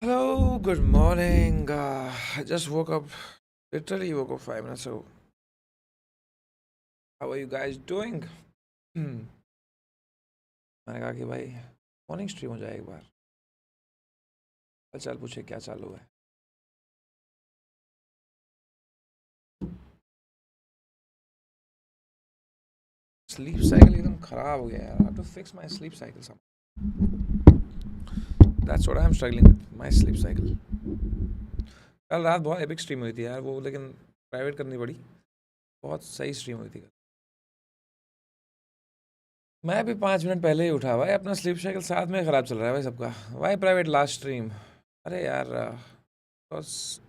Hello, good morning. I just woke up, literally woke up 5 minutes ago. How are you guys doing? मैंने कहा कि भाई morning stream हो जाए एक बार। चल पूछे क्या चालू है। स्लीप साइकिल एकदम खराब हो गया यार। I have to fix my sleep cycle some. That's what I'm struggling with, my sleep cycle. कल रात बहुत एपिक स्ट्रीम हुई थी यार वो, लेकिन प्राइवेट करनी पड़ी। बहुत सही स्ट्रीम हुई थी कल। मैं भी 5 मिनट पहले ही उठा भाई। अपना स्लीप साइकिल साथ में ख़राब चल रहा है भाई सबका। Why private last stream? अरे यार बस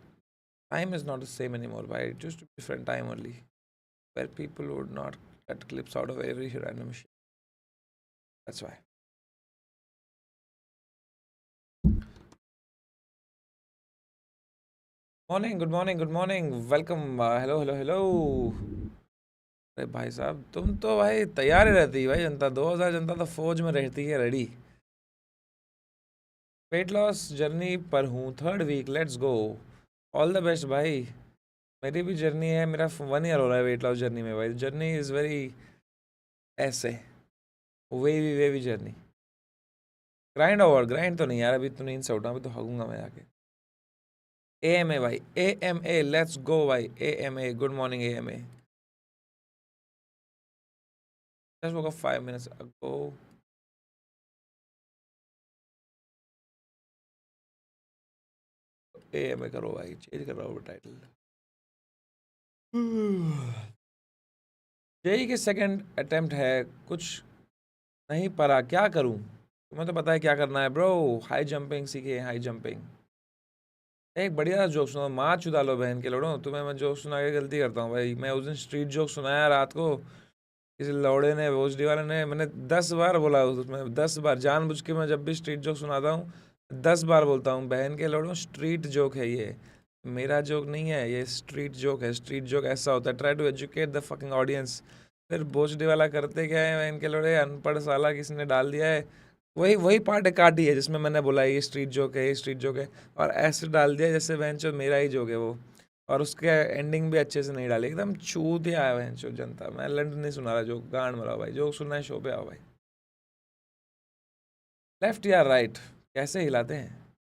time is not the same anymore, right? It used to be different time only, where people would not cut clips out of every random shit. That's why. Morning, good morning, good morning. Welcome. Hello, hello, hello. अरे भाई साहब तुम तो भाई तैयार ही रहती है भाई। जनता 2000 जनता तो फौज में रहती है रेडी। वेट लॉस जर्नी पर हूँ, 3rd week, let's go. All the best भाई। मेरी भी जर्नी है, मेरा 1 ईयर हो रहा है वेट लॉस जर्नी में भाई। जर्नी इज़ वेरी ऐसे वे जर्नी। ग्राइंड ओवर, ग्राइंड तो नहीं यार, अभी तो नींद से उठा, अभी तो हगूंगा मैं जाके। AMA भाई, AMA, लेट्स गो भाई। AMA, good morning AMA। Just woke up 5 minutes ago. AMA करो भाई, चेंज कर रहा हूँ टाइटल। जेई के सेकंड अटेम्प्ट है, कुछ नहीं पड़ा, क्या करूँ? तुम्हें तो पता है क्या करना है ब्रो। हाई जंपिंग सीखे, हाई जंपिंग। एक बढ़िया जोक सुना, माँ चुदा लो बहन के लोड़ो। तुम्हें मैं जोक सुना के गलती करता हूँ भाई। मैं उस दिन स्ट्रीट जोक सुनाया रात को, किसी लौड़े ने, भोसडी वाले ने। मैंने 10 बार बोला उसमें, 10 बार जानबूझ के। मैं जब भी स्ट्रीट जोक सुनाता हूँ 10 बार बोलता हूँ, बहन के लोड़ों स्ट्रीट जोक है ये, मेरा जोक नहीं है ये, स्ट्रीट जोक है। स्ट्रीट जोक ऐसा होता है, try to educate the fucking audience. फिर भोसडी वाला करते क्या है, बहन के लोड़े अनपढ़ साला किसने डाल दिया है। वही वही पार्ट काटी है जिसमें मैंने बोला ये स्ट्रीट जोक है, ये स्ट्रीट जोक है, और ऐसे डाल दिया जैसे बहन चो मेरा ही जोक है वो। और उसके एंडिंग भी अच्छे से नहीं डाली, एकदम चूतिया है बहन चो जनता। मैं लंड नहीं सुना रहा, जो गांड मरा भाई, जो सुनना है शो पे आओ भाई। लेफ्ट या राइट कैसे हिलाते हैं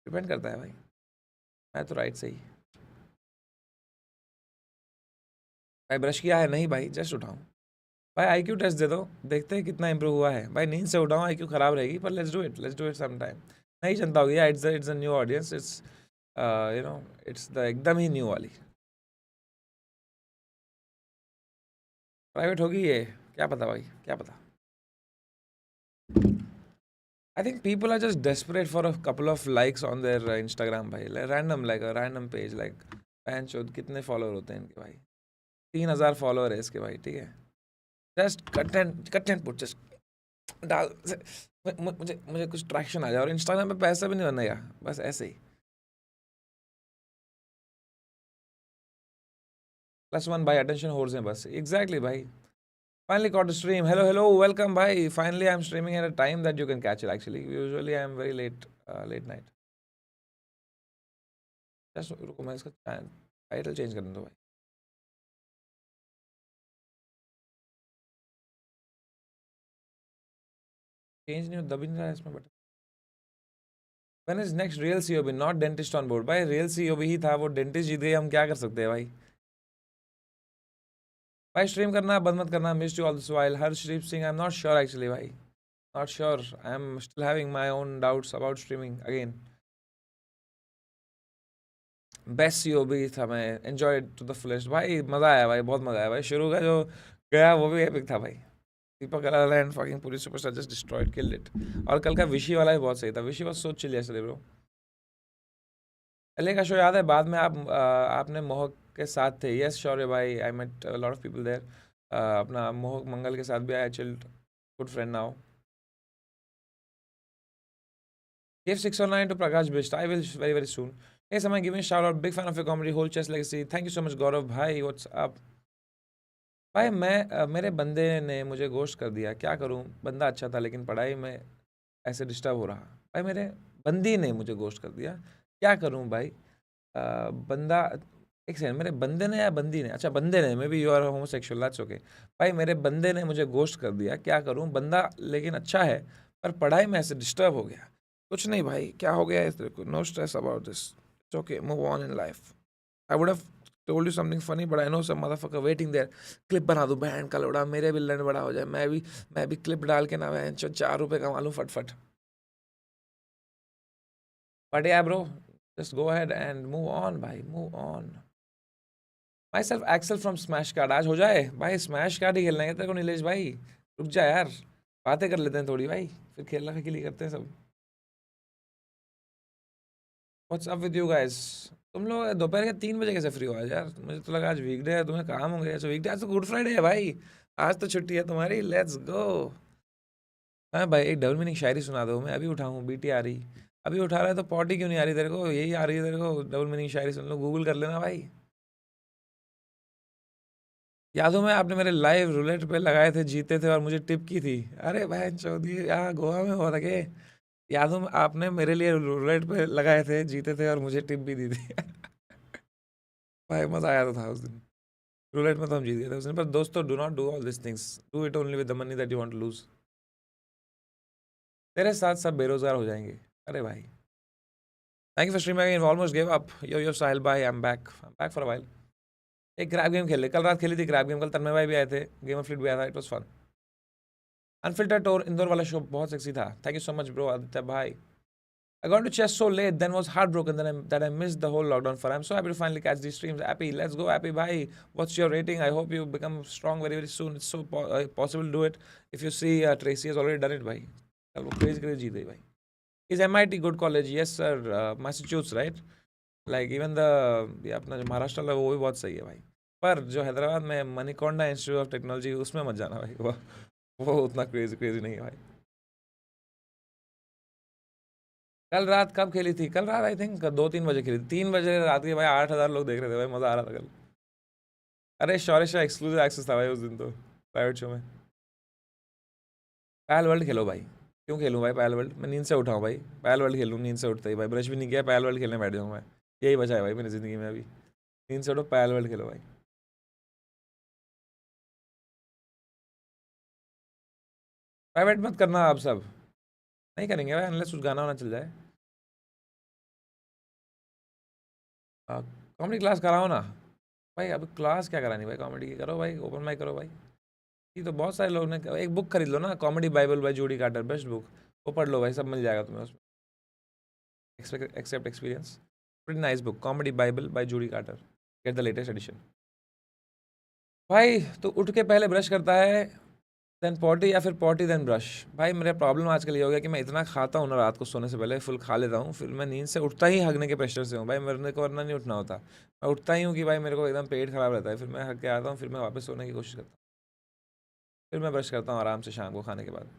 डिपेंड करता है भाई। मैं तो राइट से ही। भाई ब्रश किया है? नहीं भाई, जस्ट उठाऊं। भाई IQ टेस्ट दे दो, देखते हैं कितना इंप्रूव हुआ है भाई। नींद से उठाऊं IQ खराब रहेगी, पर let's do it some time. नहीं जनता होगी, it's a new audience, it's you know, it's the एकदम ही न्यू वाली। प्राइवेट होगी ये, क्या पता भाई, क्या पता। I think people are just desperate for a couple of likes on their Instagram भाई, like a random page like पैन चोद कितने फॉलोअर होते हैं इनके भाई। 3000 फॉलोअर है इसके भाई, ठीक है। जस्ट कंटेंट पुट, जस्ट डाल मुझे मुझे कुछ ट्रैक्शन आ जाए, और इंस्टाग्राम पे पैसा भी नहीं बनेगा, बस ऐसे ही। +1 भाई, अटेंशन होर्स हैं बस, एग्जैक्टली भाई। Finally got to stream. Hello, welcome bhai. Finally I'm streaming at a time that you can catch it actually. Usually I'm very late night. Just रुको, मैं इसका टाइटल चेंज करने दो भाई। चेंज नहीं हो, दब ही नहीं रहा है इसमें button. When is next real COB? Not dentist on board भाई। real COB ही था वो, डेंटिस्ट जीत गई, हम क्या कर सकते हैं भाई। भाई स्ट्रीम करना बंद मत करना, missed you all this while. Harshdeep Singh, I am not sure actually भाई, not sure. I am still having my own doubts about streaming again. Best COB था, मैं एंजॉय टू द फुलेस्ट भाई। मज़ा आया भाई, बहुत मज़ा आया भाई। शुरू का जो गया वो भी एपिक था भाई। दीपक अलाला एंड फकिंग पूरी superstar just destroyed, killed it. और कल का विशी वाला भी बहुत सही था। विशी was so chill yesterday bro. LA का शो याद है? बाद में आपने मोहक के साथ थे? यस श्योर भाई, I met lot of people there. अपना मोहक मंगल के साथ भी आया, chilled, good friend now. Give 609 to Prakash Bisht. I will very soon. Hey, someone give me a shout out. Big fan of your comedy, whole chess legacy. Thank you so much, Gaurav. Bhai, what's up? भाई मैं मेरे बंदे ने मुझे ghost कर दिया, क्या करूं? बंदा अच्छा था लेकिन पढ़ाई में ऐसे डिस्टर्ब हो रहा। भाई मेरे बंदी ने मुझे घोस्ट कर दिया, क्या करूँ भाई? बंदा, एक सेकंड, मेरे बंदे ने या बंदी ने, अच्छा बंदे ने, maybe you are homosexual, that's okay. भाई मेरे बंदे ने मुझे घोस्ट कर दिया, क्या करूँ? बंदा लेकिन अच्छा है, पर पढ़ाई में ऐसे डिस्टर्ब हो गया। कुछ नहीं भाई, क्या हो गया है तेरे को? No stress about this, it's okay, move on in life. I would have told you something funny but I know some motherfucker waiting there. Clip बना दूं, बहन का लोड़ा, मेरे भी लैंड बड़ा हो जाए, मैं भी क्लिप डाल के ना बहन 4 रुपए कमा लूं फटफट। But yeah bro, just go ahead and move on भाई, move on. My self excel from smash card, आज हो जाए भाई, स्मैश कार्ड ही खेलना है तेरे को नीलेश भाई। रुक जा यार, बातें कर लेते हैं थोड़ी भाई, फिर खेलना के लिए करते हैं सब। What's up with you guys? तुम लोग दोपहर के 3 बजे कैसे फ्री हो आज यार? मुझे तो लगा आज वीकडे है, तुम्हें काम होंगे। अच्छा वीकडे, आज तो गुड फ्राइडे है भाई, आज तो छुट्टी है तुम्हारी, लेट्स गो। हाँ भाई, एक डबल मीनिंग शायरी सुना दो, मैं अभी उठाऊँ, बीटी आ रही। अभी उठा रहा है तो पॉटी क्यों नहीं आ रही तेरे को? यही आ रही है तेरे को, डबल मीनिंग शायरी सुन लो, गूगल कर लेना भाई। यादों में आपने मेरे लाइव रूलेट पे लगाए थे, जीते थे और मुझे टिप की थी। अरे भाई चौधरी, यहाँ गोवा में हो रखे। यादों में आपने मेरे लिए रूलेट पे लगाए थे, जीते थे और मुझे टिप भी दी थी। भाई मजा आया तो था उस दिन, रूलेट में तो हम जीत गए थे उस दिन। पर दोस्तों, do not do all this things, do it only with the money that you want to lose. तेरे साथ सब बेरोजगार हो जाएंगे। अरे भाई, thank you for streaming again, almost give up. Yo Sahil भाई, I am back for a while. एक क्रैप गेम खेल ले, कल रात खेली थी क्रैप गेम, कल तन्मय भाई भी आए थे, गेम ऑफ फ्लीट भी आया था, it was fun. Unfiltered tour Indore वाला शो बहुत सेक्सी था, thank you so much bro Aditya भाई। I got to chess so late, then was heartbroken that I missed the whole lockdown for. I'm so happy to finally catch these streams. Happy, let's go, happy bhai. What's your rating? I hope you become strong very very soon. It's so possible to do it. If you see Tracy has already done it, bhai. कल वो crazy जीत गई भाई. Is MIT good college? Yes sir. Massachusetts, right? Like even the ये अपना जो महाराष्ट्र वाला वो भी बहुत सही है भाई. पर जो हैदराबाद में मणिकोंडा इंस्टीट्यूट ऑफ टेक्नोलॉजी, उसमें मत जाना भाई, वो उतना क्रेजी नहीं है भाई। कल रात कब खेली थी? कल रात आई थिंक 2-3 बजे खेली थी, 3 बजे रात के भाई, 8,000 लोग देख रहे थे भाई, मजा आ रहा था कल। अरे शौर्य शाह एक्सक्लूसिव एक्सेस था भाई उस दिन तो, प्राइवेट शो में। पायल वर्ल्ड खेलो भाई। क्यों खेलूँ भाई पायल वर्ल्ड? मैं नींद से उठाऊँ भाई, पायल वर्ल्ड खेलूँ नींद से उठते ही भाई, ब्रश भी नहीं किया, पायल वर्ल्ड खेलने बैठ जाऊँ मैं। यही बचा है भाई मेरी ज़िंदगी में अभी, नींद से उठो, पायल वर्ल्ड खेलो भाई। प्राइवेट मत करना आप सब, नहीं करेंगे भाई अनलेस कुछ गाना वाना चल जाए। कॉमेडी क्लास कराओ ना भाई, अब क्लास क्या करानी भाई, कॉमेडी की करो भाई, ओपन माइक करो भाई। ये तो बहुत सारे लोग ने, एक बुक खरीद लो ना, comedy bible by Judy Carter, best book. वो पढ़ लो भाई, सब मिल जाएगा तुम्हें उसमें। Except experience, pretty nice book, comedy bible by Judy Carter, get the latest edition. भाई तो उठ के पहले ब्रश करता है, देन पॉटी, या फिर पॉटी देन ब्रश? भाई मेरा प्रॉब्लम आजकल ये हो गया कि मैं इतना खाता हूँ ना, रात को सोने से पहले फुल खा लेता हूँ, फिर मैं नींद से उठता ही हगने के प्रेशर से हूँ भाई, मेरे को वरना नहीं उठना होता। मैं उठता ही हूँ कि भाई मेरे को एकदम पेट खराब रहता है, फिर मैं हग के आता हूँ, फिर मैं वापस सोने की कोशिश करता हूँ, फिर मैं ब्रश करता हूँ आराम से शाम को खाने के बाद।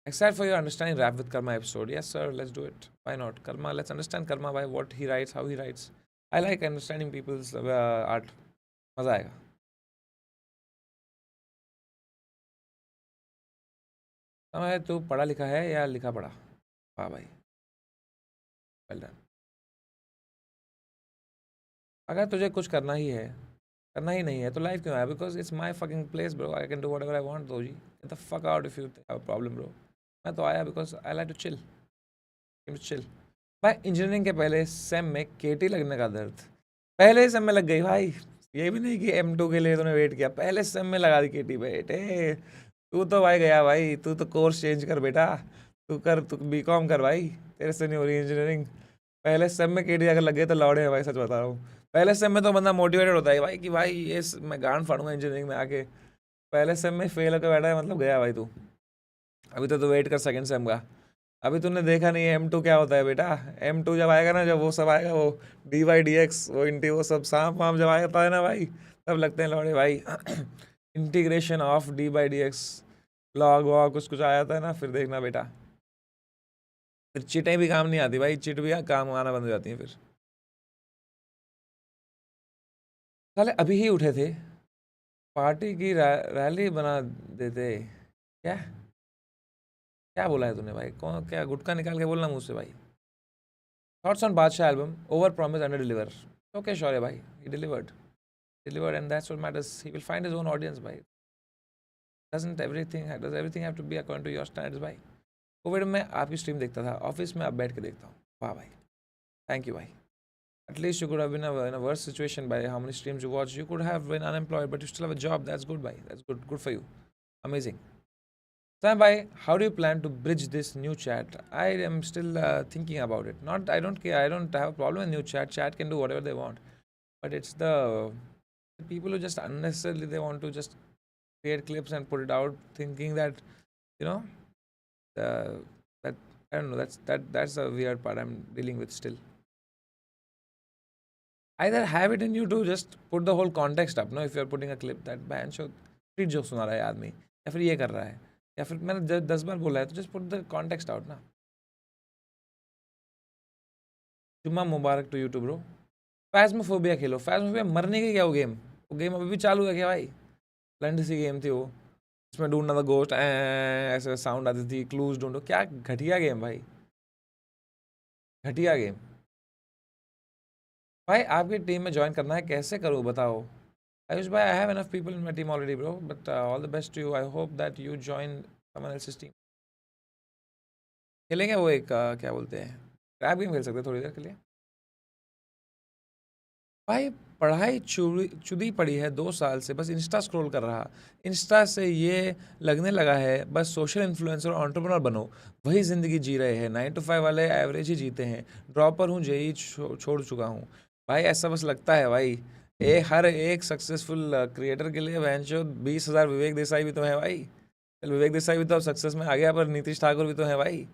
Excited for your understanding rap with Karma episode. Yes, sir. Let's do it. Why not? Karma. Let's understand Karma by what he writes, how he writes. I like understanding people's art. मजा आएगा। समय तू पढ़ा लिखा है या लिखा पढ़ा? वाह भाई, वेल डन। अगर तुझे कुछ करना ही नहीं है तो लाइफ क्यों है? Because it's my fucking place bro, I can do whatever I want. दो जी, get the fuck out if you have a problem bro. मैं तो आया because I like to chill. भाई इंजीनियरिंग के पहले सेम में केटी लगने का दर्द, पहले सेम में लग गई भाई। ये भी नहीं कि M2 के लिए तूने वेट किया, पहले सेम में लगा दी केटी बेटे। तू तो भाई गया भाई, तू तो कोर्स चेंज कर बेटा, तू बीकॉम कर भाई, तेरे से नहीं हो रही इंजीनियरिंग। पहले सेम में केटी अगर लग गए तो लौड़े हैं भाई, सच बता रहा हूँ। पहले सेम में तो बंदा मोटिवेटेड होता है भाई कि भाई मैं गांड फाड़ूंगा इंजीनियरिंग में आके। पहले सेम में फेल होकर बैठा है, मतलब गया भाई तू। अभी तो तू वेट कर सेकंड सेम का। अभी तूने देखा नहीं है M2 क्या होता है बेटा। M2 जब आएगा ना, जब वो सब आएगा, वो DY/DX, वो इंटी, वो सब सांप वाम जब आएगा है ना भाई, तब लगते हैं लौड़े भाई। इंटीग्रेशन ऑफ D/DX, लॉग वॉग कुछ कुछ आया था ना, फिर देखना बेटा। फिर चिटें भी काम नहीं आती भाई, चिट भी काम आना बंद हो जाती हैं फिर। साले अभी ही उठे थे, पार्टी की रैली बना देते क्या? क्या बोला है तूने भाई? कौन क्या गुटखा निकाल के बोलना मुँह से भाई? Thoughts on Badshah album, over promise under deliver. Okay Shaurya भाई, he delivered and that's what matters. He will find his own audience भाई। Does everything have to be according to your standards भाई? कोविड में आपकी स्ट्रीम देखता था, office में अब बैठ के देखता हूँ। वाह भाई, थैंक यू भाई। At least you could have been in a worse situation by how many streams you watched. You could have been unemployed, but you still have a job. That's good, bhai. That's good. Good for you. Amazing. Sam, bhai, how do you plan to bridge this new chat? I am still thinking about it. Not, I don't care. I don't have a problem with new chat. Chat can do whatever they want, but it's the people who just unnecessarily they want to just create clips and put it out, thinking that you know, that I don't know. That's a weird part I'm dealing with still. Either have it in you to just put the whole context up, no? If you're putting a clip that बहन show street jokes सुना रहा है आदमी, या फिर ये कर रहा है, या फिर मैंने 10 बार बोला है, तो just put the context out ना। जुम्मा मुबारक टू यूट्यूब ब्रो। फैज़्मोफोबिया खेलो। फैज़्मोफोबिया मरने की क्या वो गेम? वो गेम अभी भी चालू है क्या भाई? लंड सी गेम थी वो, इसमें ढूंढना था गोस्ट, ऐसे साउंड आती थी, क्लूज ढूंढो। क्या घटिया गेम भाई, घटिया गेम भाई। आपकी टीम में ज्वाइन करना है, कैसे करूँ बताओ? Ayush bhai, I have enough people in my team already, bro. But all the best to you. I hope that you join someone else's team. खेलेंगे वो एक क्या बोलते हैं, क्रैप गेम खेल सकते हैं थोड़ी देर के लिए भाई। पढ़ाई चुदी पड़ी है 2 साल से, बस इंस्टा स्क्रॉल कर रहा। इंस्टा से ये लगने लगा है बस सोशल इन्फ्लुएंसर और एंटरप्रेन्योर बनो, वही ज़िंदगी जी रहे हैं। 9 to 5 वाले एवरेज ही जीते हैं। ड्रॉपर हूँ, जेई छोड़ चुका हूँ भाई। ऐसा बस लगता है भाई। हर एक सक्सेसफुल क्रिएटर के लिए बहनचोद 20,000 विवेक देसाई भी तो है भाई। चल विवेक देसाई भी तो अब सक्सेस में आ गया, पर नीतीश ठाकुर भी तो है भाई।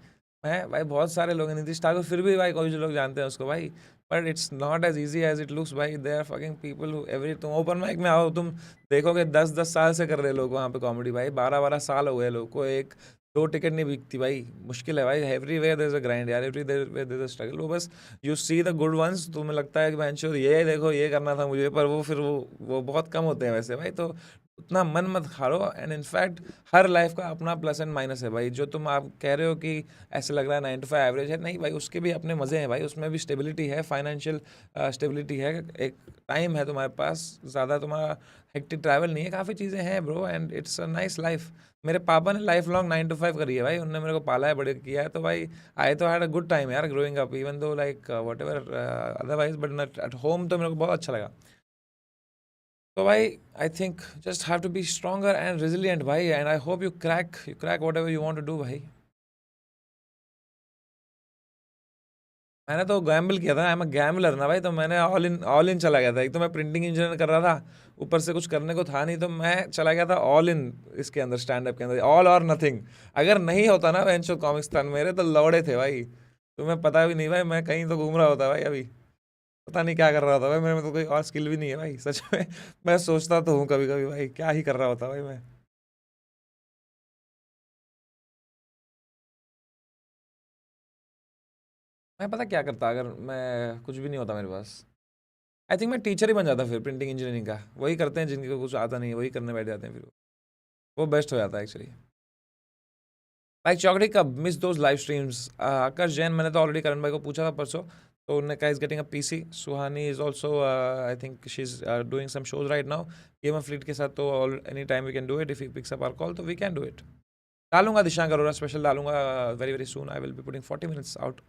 मैं भाई बहुत सारे लोग हैं, नीतीश ठाकुर फिर भी भाई कोई जो लोग जानते हैं उसको भाई। But it's not as easy as it looks भाई। They are fucking people who every, तुम ओपन माइक में आओ, तुम देखोगे 10-10 साल से कर रहे लोग वहाँ पे कॉमेडी भाई। 12-12 साल हो गए लोग को, एक 2 टिकट नहीं बिकती भाई। मुश्किल है भाई। Everywhere there is a grind यार, everywhere there is a struggle. वो बस you see the good ones, तुम्हें लगता है कि बेंचो ये देखो ये करना था मुझे, पर वो फिर वो बहुत कम होते हैं वैसे भाई। तो उतना मन मत खारो। एंड इनफैक्ट हर लाइफ का अपना प्लस एंड माइनस है भाई। जो तुम आप कह रहे हो कि ऐसे लग रहा है 9 to 5 एवरेज है, नहीं भाई, उसके भी अपने मज़े हैं भाई। उसमें भी स्टेबिलिटी है, फाइनेंशियल स्टेबिलिटी है। एक टाइम है तुम्हारे पास, ज़्यादा तुम्हारा हेक्टिक ट्रैवल नहीं है, काफ़ी चीज़ें हैं bro, and it's a nice life. मेरे पापा ने लाइफ लॉन्ग 9 to 5 करी है भाई। उन्होंने मेरे को पाला है, बड़े किया है, तो भाई आई तो हैड अ गुड टाइम यार growing up, even though like whatever otherwise, but not at home. तो मेरे को बहुत अच्छा लगा। तो भाई I think just have to be stronger and resilient भाई, and I hope you crack whatever you want to do भाई। मैंने तो गैम्बल किया था, आई एम अ गैम्बलर ना भाई। तो मैंने ऑल इन चला गया था। एक तो मैं प्रिंटिंग इंजीनियर कर रहा था, ऊपर से कुछ करने को था नहीं, तो मैं चला गया था ऑल इन इसके अंदर, स्टैंड अप के अंदर, ऑल और नथिंग। अगर नहीं होता ना वेंचो कॉमिक्स, मेरे तो लौड़े थे भाई। तुम्हें पता भी नहीं भाई, मैं कहीं तो घूम रहा होता भाई अभी। पता नहीं क्या कर रहा होता भाई, मेरे में तो कोई और स्किल भी नहीं है भाई सच में। मैं सोचता तो हूँ कभी कभी भाई, क्या ही कर रहा होता भाई मैं। मैं पता क्या करता अगर मैं कुछ भी नहीं होता मेरे पास? आई थिंक मैं टीचर ही बन जाता फिर, प्रिंटिंग इंजीनियरिंग का। वही करते हैं जिनको कुछ आता नहीं है, वही करने बैठ जाते हैं फिर वो बेस्ट हो जाता है एक्चुअली। भाई चौकड़ी कब? Miss those live streams. Akash Jain, मैंने तो ऑलरेडी करण भाई को पूछा था परसों, तो उन्होंने कहा is getting a PC. Suhani is also, I think she is doing some shows right now game of fleet के साथ। तो any time we can do it, if he picks up our call तो वी कैन डू इट। डालूंगा Dishank Arora special, डालूंगा very very soon. I will be putting 40 minutes out.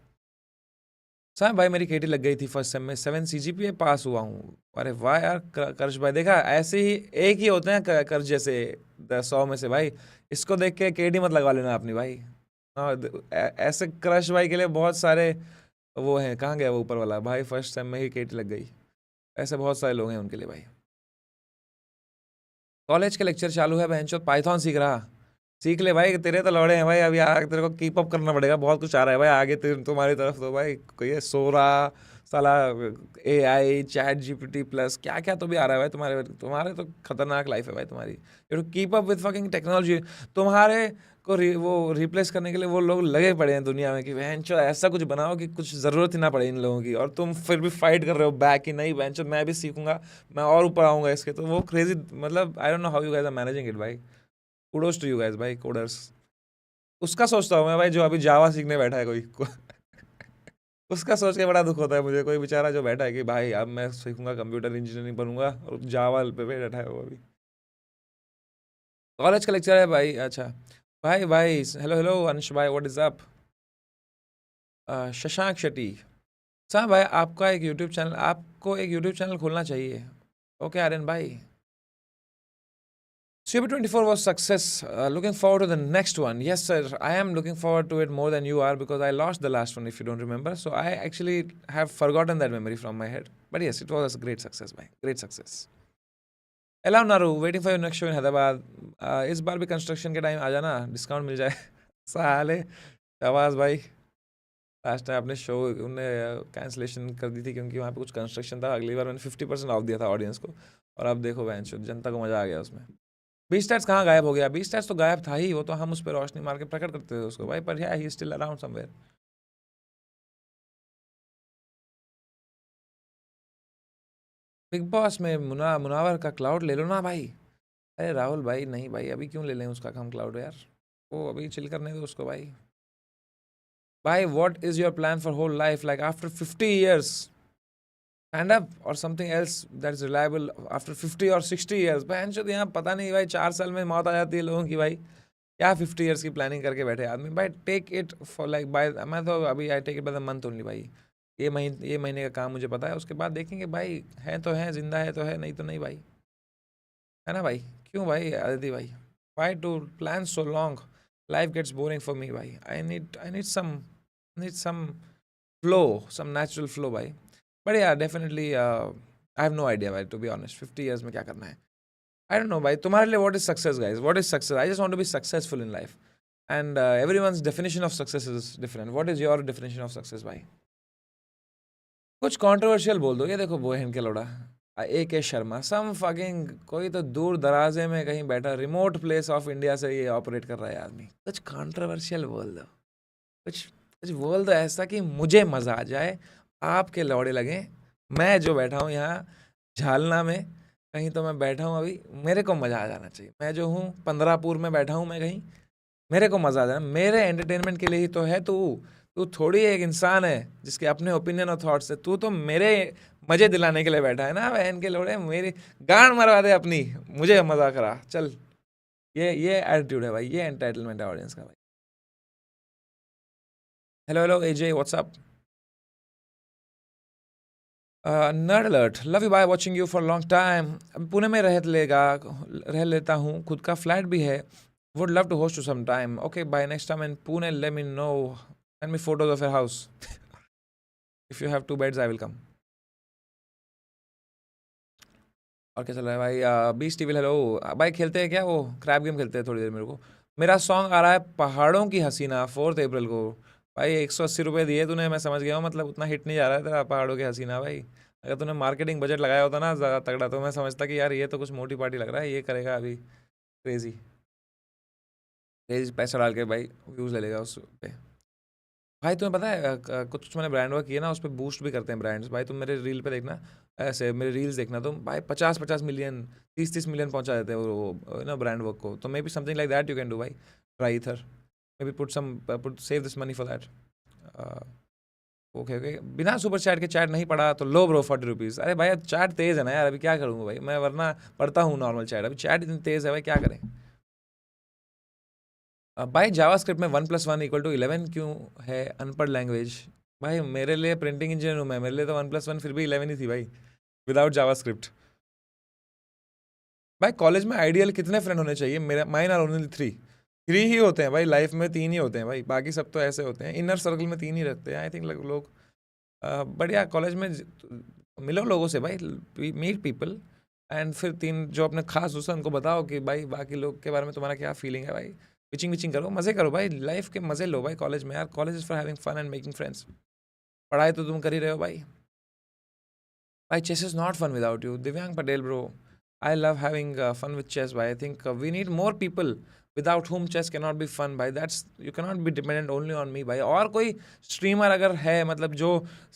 साहब भाई मेरी केटी लग गई थी फर्स्ट सेम में, 7 CGPA पास हुआ हूँ। अरे वाह यार कर्ज भाई, देखा ऐसे ही एक ही होते हैं कर्ज जैसे 100 में से भाई। इसको देख के केटी मत लगवा लेना अपनी भाई। हाँ ऐसे क्रश भाई के लिए बहुत सारे वो हैं। कहाँ गया वो ऊपर वाला भाई? फर्स्ट सेम में ही केटी लग गई। ऐसे बहुत सारे लोग हैं उनके लिए भाई। कॉलेज के लेक्चर चालू है बहनचोद, पाइथन सीख रहा। सीख ले भाई, तेरे तो लौड़े हैं भाई। अभी आगे तेरे को कीप अप करना पड़ेगा, बहुत कुछ आ रहा है भाई आगे तुम्हारी तरफ तो भाई। कोई ये सोरा साला, AI, ChatGPT+ क्या क्या तो भी आ रहा है भाई तुम्हारे तुम्हारे तो खतरनाक लाइफ है भाई तुम्हारी। You keep up with fucking technology. तुम्हारे को वो रिप्लेस करने के लिए वो लोग लगे पड़े हैं दुनिया में कि बहनचो ऐसा कुछ बनाओ कि कुछ ज़रूरत ही ना पड़े इन लोगों की, और तुम फिर भी फाइट कर रहे हो बैक कि नहीं बहनचो मैं भी सीखूंगा, मैं और ऊपर आऊंगा इसके। तो वो क्रेजी, मतलब I don't know how you guys are managing it भाई। कुडोस टू यू गाइस भाई, कोडर्स। उसका सोचता हूँ मैं भाई, जो अभी जावा सीखने बैठा है कोई उसका सोच के बड़ा दुख होता है मुझे। कोई बेचारा जो बैठा है कि भाई अब मैं सीखूंगा, कंप्यूटर इंजीनियरिंग बनूंगा, और जावा पे बैठा है वो अभी। कॉलेज का लेक्चर है भाई, अच्छा। भाई भाई, हेलो हेलो अंश भाई, what is up? Shashank Shetty साहब भाई, आपका एक यूट्यूब चैनल, आपको एक यूट्यूब चैनल खोलना चाहिए। ओके आर्यन भाई। CB24 was success. Looking forward to the next one. Yes, sir. I am looking forward to it more than you are because I lost the last one, if you don't remember. So I actually have forgotten that memory from my head. But yes, it was a great success, bhai. Great success. Hello Naru, waiting for your next show in Hyderabad. इस बार भी construction के time आ जाना, discount मिल जाए। साले आवाज़ भाई, last time आपने show उनने कैंसिलेशन कर दी थी क्योंकि वहाँ पे कुछ कंस्ट्रक्शन था। अगली बार मैंने 50% ऑफ दिया था ऑडियंस को, और अब देखो वैन शो, जनता को मज़ा आ गया उसमें। बी स्टैट्स कहाँ गायब हो गया? बी स्टैट्स तो गायब था ही, वो तो हम उस पर रोशनी मार के प्रकट करते थे उसको भाई, पर he still around somewhere. Big boss में मुनावर का क्लाउड ले लो ना भाई। अरे राहुल भाई, नहीं भाई, अभी क्यों ले लें उसका हम क्लाउड यार, वो अभी चिल करने दो उसको भाई। भाई what is your plan for whole life, like after 50 years? Stand up और something else that is reliable after 50 or 60 years? भाई यहाँ पता नहीं भाई, 4 साल में मौत आ जाती है लोगों की भाई। क्या 50 years की प्लानिंग करके बैठे आदमी भाई? Take it for like by, मैं तो अभी I take it by the month only भाई। ये महीने का काम मुझे पता है, उसके बाद देखेंगे भाई। है तो है, जिंदा है तो है, नहीं तो नहीं भाई, है ना भाई? क्यों भाई आदित्य भाई, why to plan so long? Life gets boring for me भाई। I need some flow, some natural flow भाई। बट यार definitely I have no idea भाई, टू बी ऑनेस्ट 50 years में क्या करना है। आई डोंट नो भाई, तुम्हारे लिए what is success guys? What is success? I just want to be successful in life, and everyone's definition of success is different. What is your definition of success भाई? कुछ controversial बोल दो। ये देखो बोहेन के लोड़ा, AK शर्मा, सम फकिंग कोई तो दूर दराजे में कहीं बैठा, रिमोट प्लेस ऑफ इंडिया से ये ऑपरेट कर रहा है आदमी। कुछ कंट्रोवर्शियल बोल दो, कुछ कुछ बोल दो ऐसा कि मुझे मज़ा आ जाए, आपके लौड़े लगे। मैं जो बैठा हूँ यहाँ झालना में कहीं, तो मैं बैठा हूँ अभी, मेरे को मज़ा आ जाना चाहिए। मैं जो हूँ 15 में बैठा हूँ मैं कहीं, मेरे को मज़ा आ जाना, मेरे एंटरटेनमेंट के लिए ही तो है तू। तू थोड़ी एक इंसान है जिसके अपने ओपिनियन और थॉट्स है। तू तो मेरे मज़े दिलाने के लिए बैठा है ना बहन के लोड़े, मेरी गांड मरवा दे अपनी, मुझे मज़ा करा चल। ये एटीट्यूड है भाई, ये एंटाइटलमेंट है ऑडियंस का भाई। Hello hello AJ, what's up? Nerd alert, love you bye, watching you for long time. Pune में रह लेता हूँ, खुद का फ्लैट भी है, would love to host you some time. Okay bye, next time in Pune let me know, send me photos of your house. If you have 2 beds I will come. और क्या चल रहा है भाई? बीस टीवी हेलो भाई, खेलते हैं क्या वो क्रैप गेम? खेलते हैं थोड़ी देर मेरे को। मेरा सॉन्ग आ रहा है पहाड़ों की हसीना 4 अप्रैल को। भाई 180 रुपये दिए तूने, मैं समझ गया हूँ, मतलब उतना हिट नहीं जा रहा है तेरा पहाड़ों की हसीना भाई। अगर तूने मार्केटिंग बजट लगाया होता ना ज़्यादा तगड़ा, तो मैं समझता कि यार ये तो कुछ मोटी पार्टी लग रहा है, ये करेगा अभी क्रेजी क्रेजी पैसा डाल के भाई, व्यूज़ ले लेगा उस पे। भाई तुम्हें पता है कुछ मैंने ब्रांड वर्क किया ना, उस पर बूस्ट भी करते हैं ब्रांड्स भाई। तुम मेरे रील पे देखना, ऐसे मेरे रील्स देखना तुम भाई, 50-50 मिलियन, 30-30 मिलियन पहुंचा देते हैं वो ना ब्रांड वर्क को। तो maybe something like that you can do भाई, try either, maybe put save this money for that. Okay okay, बिना सुपर चैट के चैट नहीं पढ़ा तो लो ब्रो 40 रुपीज़। अरे भाई चैट तेज़ है ना यार, अभी क्या करूँगा भाई मैं, वरना पढ़ता हूँ नॉर्मल चैट, अभी चैट इतनी तेज़ है भाई, क्या करें? भाई जावास्क्रिप्ट में 1+1 = 11 क्यों है? अनपढ़ लैंग्वेज। भाई मेरे लिए प्रिंटिंग इंजीनियर हूँ मैं, मेरे लिए तो 1+1 फिर भी 11 ही थी भाई, विदाउट जावास्क्रिप्ट। भाई कॉलेज में आइडियल कितने फ्रेंड होने चाहिए? मेरा माइन आर ओनली 3 ही होते हैं भाई, लाइफ में 3 ही होते हैं भाई, बाकी सब तो ऐसे होते हैं, इनर सर्कल में 3 ही रखते हैं आई थिंक लोग। बढ़िया कॉलेज में मिलो लोगों से भाई, मीट पीपल, एंड फिर 3 जो अपने खास दोस्त हैं उनको बताओ कि भाई बाकी लोग के बारे में तुम्हारा क्या फीलिंग है भाई। पिचिंग विचिंग करो, मज़े करो भाई, लाइफ के मज़े लो भाई कॉलेज में यार। College is for having fun and making friends. पढ़ाई तो तुम कर ही रहे हो भाई। भाई chess is not fun without you. Divyang Patel, bro. I love having fun with chess, bhai. I think we need more people without whom chess cannot be fun, bhai. That's you cannot be dependent only on me, bhai. और कोई streamer अगर है मतलब जो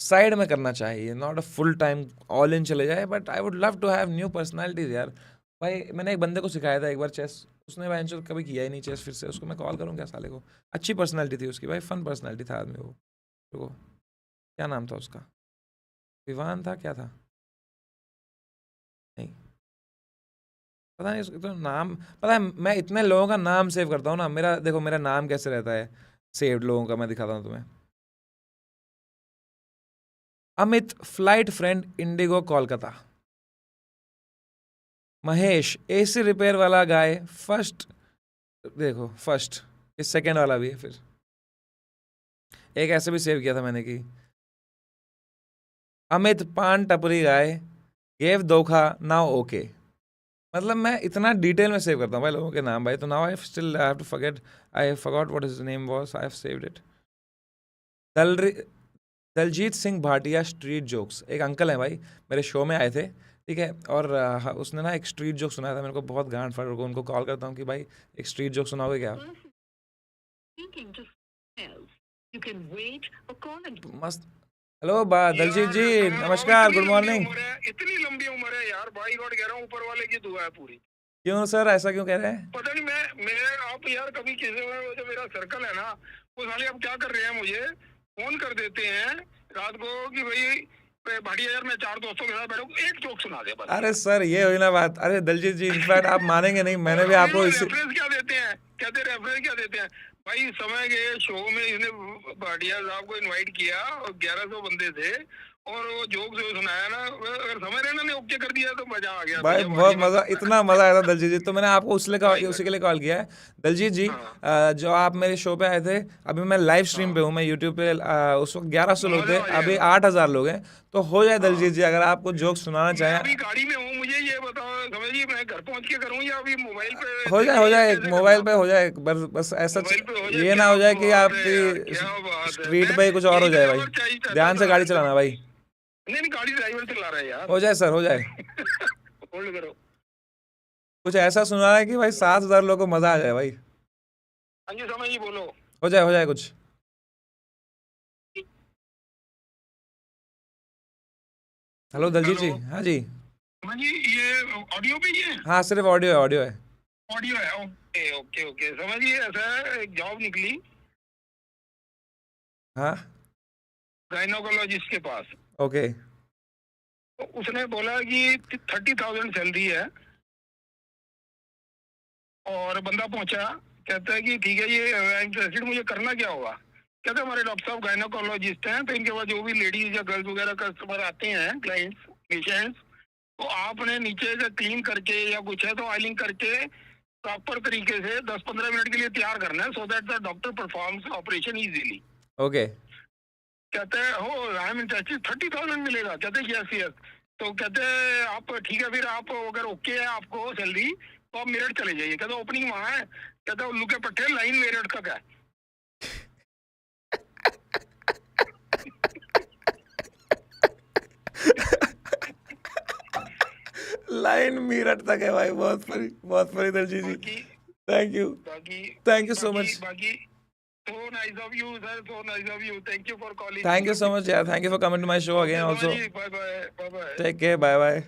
side में करना चाहिए, not a full time all in चले जाए, but I would love to have new personalities यार। भाई मैंने एक बंदे को सिखाया था एक बार चेस, उसने भाई जो कभी किया ही नहीं चेस, फिर से उसको मैं कॉल करूँ क्या साले को। अच्छी पर्सनैलिटी थी उसकी भाई, फन पर्सनैलिटी था आदमी वो। रुको, क्या नाम था उसका, विवान था क्या था, नहीं पता नहीं उसका तो नाम। पता है मैं इतने लोगों का नाम सेव करता हूँ ना, मेरा देखो मेरा नाम कैसे रहता है सेव्ड लोगों का, मैं दिखाता हूँ तुम्हें। Amit flight friend Indigo Kolkata. Mahesh AC repair वाला गाय फर्स्ट, देखो फर्स्ट, इस सेकंड वाला भी है फिर। एक ऐसे भी सेव किया था मैंने कि अमित पान टपरी गाय गेव धोखा नाउ ओके। मतलब मैं इतना डिटेल में सेव करता हूँ भाई लोगों के नाम भाई, तो now I still I have to forget, I forgot what his name was, I have saved it. Dal Daljit Singh Bhatia street jokes, एक अंकल हैं भाई, मेरे शो में आए थे, ठीक है, और उसने ना एक स्ट्रीट जोक सुनाया था, मेरे को बहुत गांड फट, उनको कॉल करता हूँ कि भाई एक स्ट्रीट जोक सुनाओगे क्या आप? मस्त। हेलो दलजीत जी, नमस्कार, गुड मॉर्निंग। इतनी लंबी उम्र है यार, भाई गॉड कह रहा हूँ, ऊपर वाले की दुआ है पूरी। क्यों सर ऐसा क्यों कह रहे हैं? पता नहीं, मैं आप यार कभी किसी में जो मेरा सर्कल है ना, वो साले अब क्या कर रहे हैं, मुझे फोन कर देते हैं रात को कि भाई भाटिया यार मैं 4 दोस्तों के साथ बैठा हूँ, एक जोक सुना दे बस। अरे सर ये हुई ना बात, अरे दलजीत जी इनफैक्ट आप मानेंगे नहीं, मैंने भी आपको इसी रेफरेंस क्या देते हैं, कहते रेफरेंस क्या देते हैं भाई, समय के शो में इसने भाटिया साहब को इनवाइट किया और 1100 बंदे थे, और वो जोक जो सुनाया ना, अगर समय रहना ने ओके कर दिया तो मजा आ गया भाई, बहुत मजा, इतना मजा आया था दलजीत जी, तो मैंने आपको उसी के लिए कॉल किया है दलजीत जी। हाँ। जो आप मेरे शो पे आए थे, अभी मैं लाइव स्ट्रीम पे हूँ, मैं यूट्यूब पे, उस वक्त 1100 लोग थे, अभी 8000 लोग हैं, तो हो जाए दलजीत जी अगर आपको जोक सुनाना मैं चाहें। अभी गाड़ी में हूँ, मुझे ये बताओ समझिए, मैं घर पहुंच के करूँ या अभी मोबाइल पे? हो जाए मोबाइल पे हो जाए, बस बस ऐसा मोबाइल पे हो जाए, ये ना क्या हो जाए कि बात है यार, आपकी क्या बात है। स्ट्रीट मैं पे ही कुछ और हो यही जाए भाई, ड्राइवर चाहिए, ध्यान से गाड़ी चलाना भाई। नहीं गाड़ी ड्राइवर चला रहा है यार। हो जाए सर, हो जाए। होल्ड करो। कुछ ऐसा सुना है कि भाई 7000 लोगों को मजा आ जाए भाई। हाँ जी समय जी बोलो। हो जाए कुछ। हेलो दलजीत जी। हाँ जी। हाँ जी, ये ऑडियो पे ही है? हाँ सिर्फ ऑडियो है, ऑडियो है। ऑडियो है, ओके ओके ओके, समझिए ऐसा है, एक जॉब निकली हाँ गायनोकोलॉजिस्ट के पास। ओके। तो उसने बोला कि 30,000 सैलरी है, और बंदा पहुंचा, कहता है कि ठीक है ये इंटरेस्टेड, मुझे करना क्या होगा? कहते हैं हमारे डॉक्टर साहब गायनोकोलॉजिस्ट हैं, तो इनके पास जो भी लेडीज या गर्ल्स वगैरह कस्टमर आते हैं, क्लाइंट्स पेशेंट्स, तो आपने नीचे से क्लीन करके या कुछ है तो ऑयलिंग करके प्रॉपर तरीके से 10-15 मिनट के लिए तैयार करना है, so that the doctor performs operation easily. Okay. कहते हैं हो आई एम इंटरेस्टेड, 30,000 मिलेगा? कहते हैं यस यस। तो कहते हैं आप ठीक है, फिर आप अगर ओके है आपको सैलरी, तो आप मेरठ चले जाइए। कहते ओपनिंग वहाँ है, कहते उल्लू के पट्टे लाइन मेरठ तक है। लाइन मीरठ तक है भाई, बहुत funny Daljit ji, thank you so much. So nice of you, sir. So nice of you. Thank you for calling. Thank you so much यार, thank you for coming to my show again also. Bye bye. Bye bye. Take care, bye bye.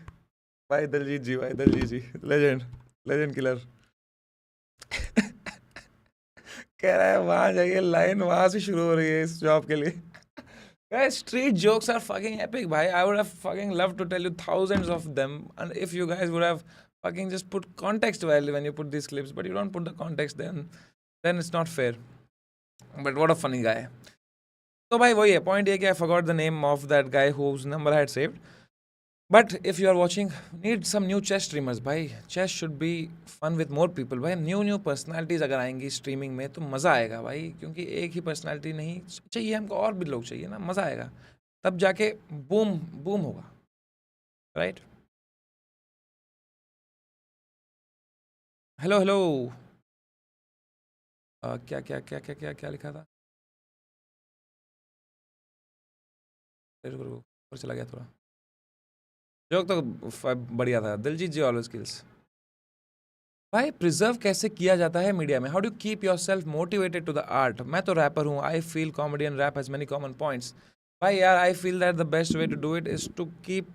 भाई दलजीत जी, legend killer. कह रहा है वहां जाइए, line वहां से शुरू हो रही है इस जॉब के लिए। Guys, street jokes are fucking epic, bhai. I would have fucking loved to tell you thousands of them, and if you guys would have fucking just put context value when you put these clips, but you don't put the context, then it's not fair. But what a funny guy. So, bhai, वही है point ये कि I forgot the name of that guy whose number I had saved. But if you are watching, need some new chess streamers, भाई. Chess should be fun with more people, भाई. New personalities अगर आएंगी streaming में तो मज़ा आएगा भाई, क्योंकि एक ही पर्सनालिटी नहीं चाहिए हमको, और भी लोग चाहिए ना, मज़ा आएगा, तब जाके बूम बूम होगा, राइट? हेलो हेलो, क्या क्या क्या क्या क्या क्या लिखा था? ऊपर चला गया थोड़ा। जोक तो बढ़िया था, दिलजीत जी ऑलवेज किल्स। भाई प्रिजर्व कैसे किया जाता है मीडिया में? How do keep yourself motivated to the art? मैं तो रैपर हूँ, I feel comedy and rap has many common points. भाई यार I feel that the best way to do it is to keep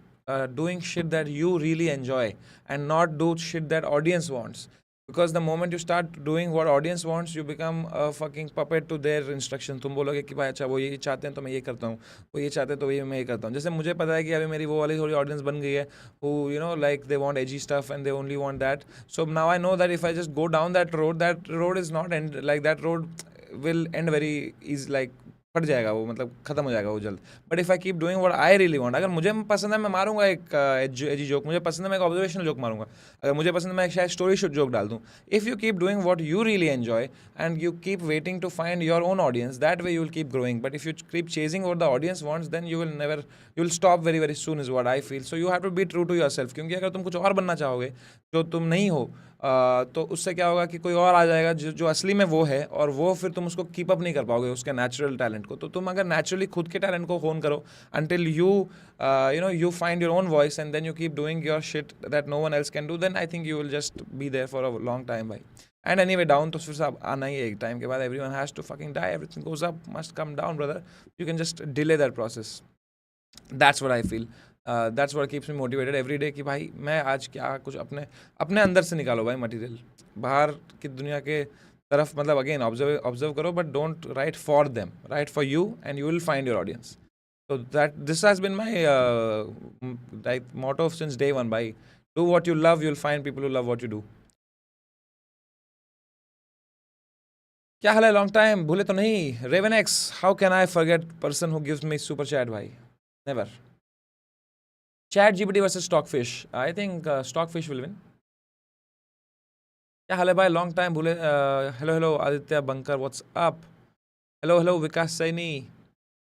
doing shit that you really enjoy and not do shit that audience wants, because the moment you start doing what audience wants, you become a fucking puppet to their instruction. तुम बोलोगे कि भाई अच्छा वो ये चाहते हैं तो मैं ये करता हूँ, वो ये चाहते हैं तो ये मैं ये करता हूँ. जैसे मुझे पता है कि अभी मेरी वो वाली थोड़ी ऑडियंस बन गई है who you know like they want edgy stuff and they only want that. So now I know that if I just go down that road is not end, like that road will end very easy, like फट जाएगा वो, मतलब खत्म हो जाएगा वो जल्द. But if I keep doing what I really want, अगर मुझे पसंद है मैं मारूंगा एक एजी जोक, मुझे पसंद है मैं एक ऑब्जर्वेशनल जोक मारूंगा, अगर मुझे पसंद है मैं एक शायद स्टोरी जोक डाल दूँ. If you keep doing what you really enjoy and you keep waiting to find your own audience, that way you will keep growing. But if you keep chasing what the audience wants, then you will never, you will stop very very soon, is what I feel. So you have to be true to yourself, क्योंकि अगर तुम कुछ और बनना चाहोगे जो तुम नहीं हो, तो उससे क्या होगा कि कोई और आ जाएगा जो असली में वो है, और वो फिर तुम उसको कीप अप नहीं कर पाओगे उसके नेचुरल टैलेंट को. तो तुम अगर नेचुरली खुद के टैलेंट को होन करो until you you find your own voice and then you keep doing your shit that no one else can do, then I think you will just be there for a long time भाई. And anyway down तो फिर सब आना ही है एक time के बाद. Everyone has to fucking die, everything goes up, must come down brother. You can just delay that process. That's what I feel. That's what keeps me motivated every day कि भाई मैं आज क्या कुछ अपने अंदर से निकालो भाई मटेरियल. बाहर की दुनिया के तरफ मतलब अगेन ऑब्जर्व करो, but don't write for them, right for you and you will find your audience. So this has been my like motto since day one. Bhai, do what you love, you'll find people who love what you do. क्या हाल है, long time, भूले तो नहीं. Raven X, how can I forget person who gives me super chat भाई, never. Chat GPT versus Stockfish, I think Stockfish will win. क्या हाल है भाई, लॉन्ग टाइम, भूले. Hello hello Aditya Bankar, what's up. Hello hello Vikas Saini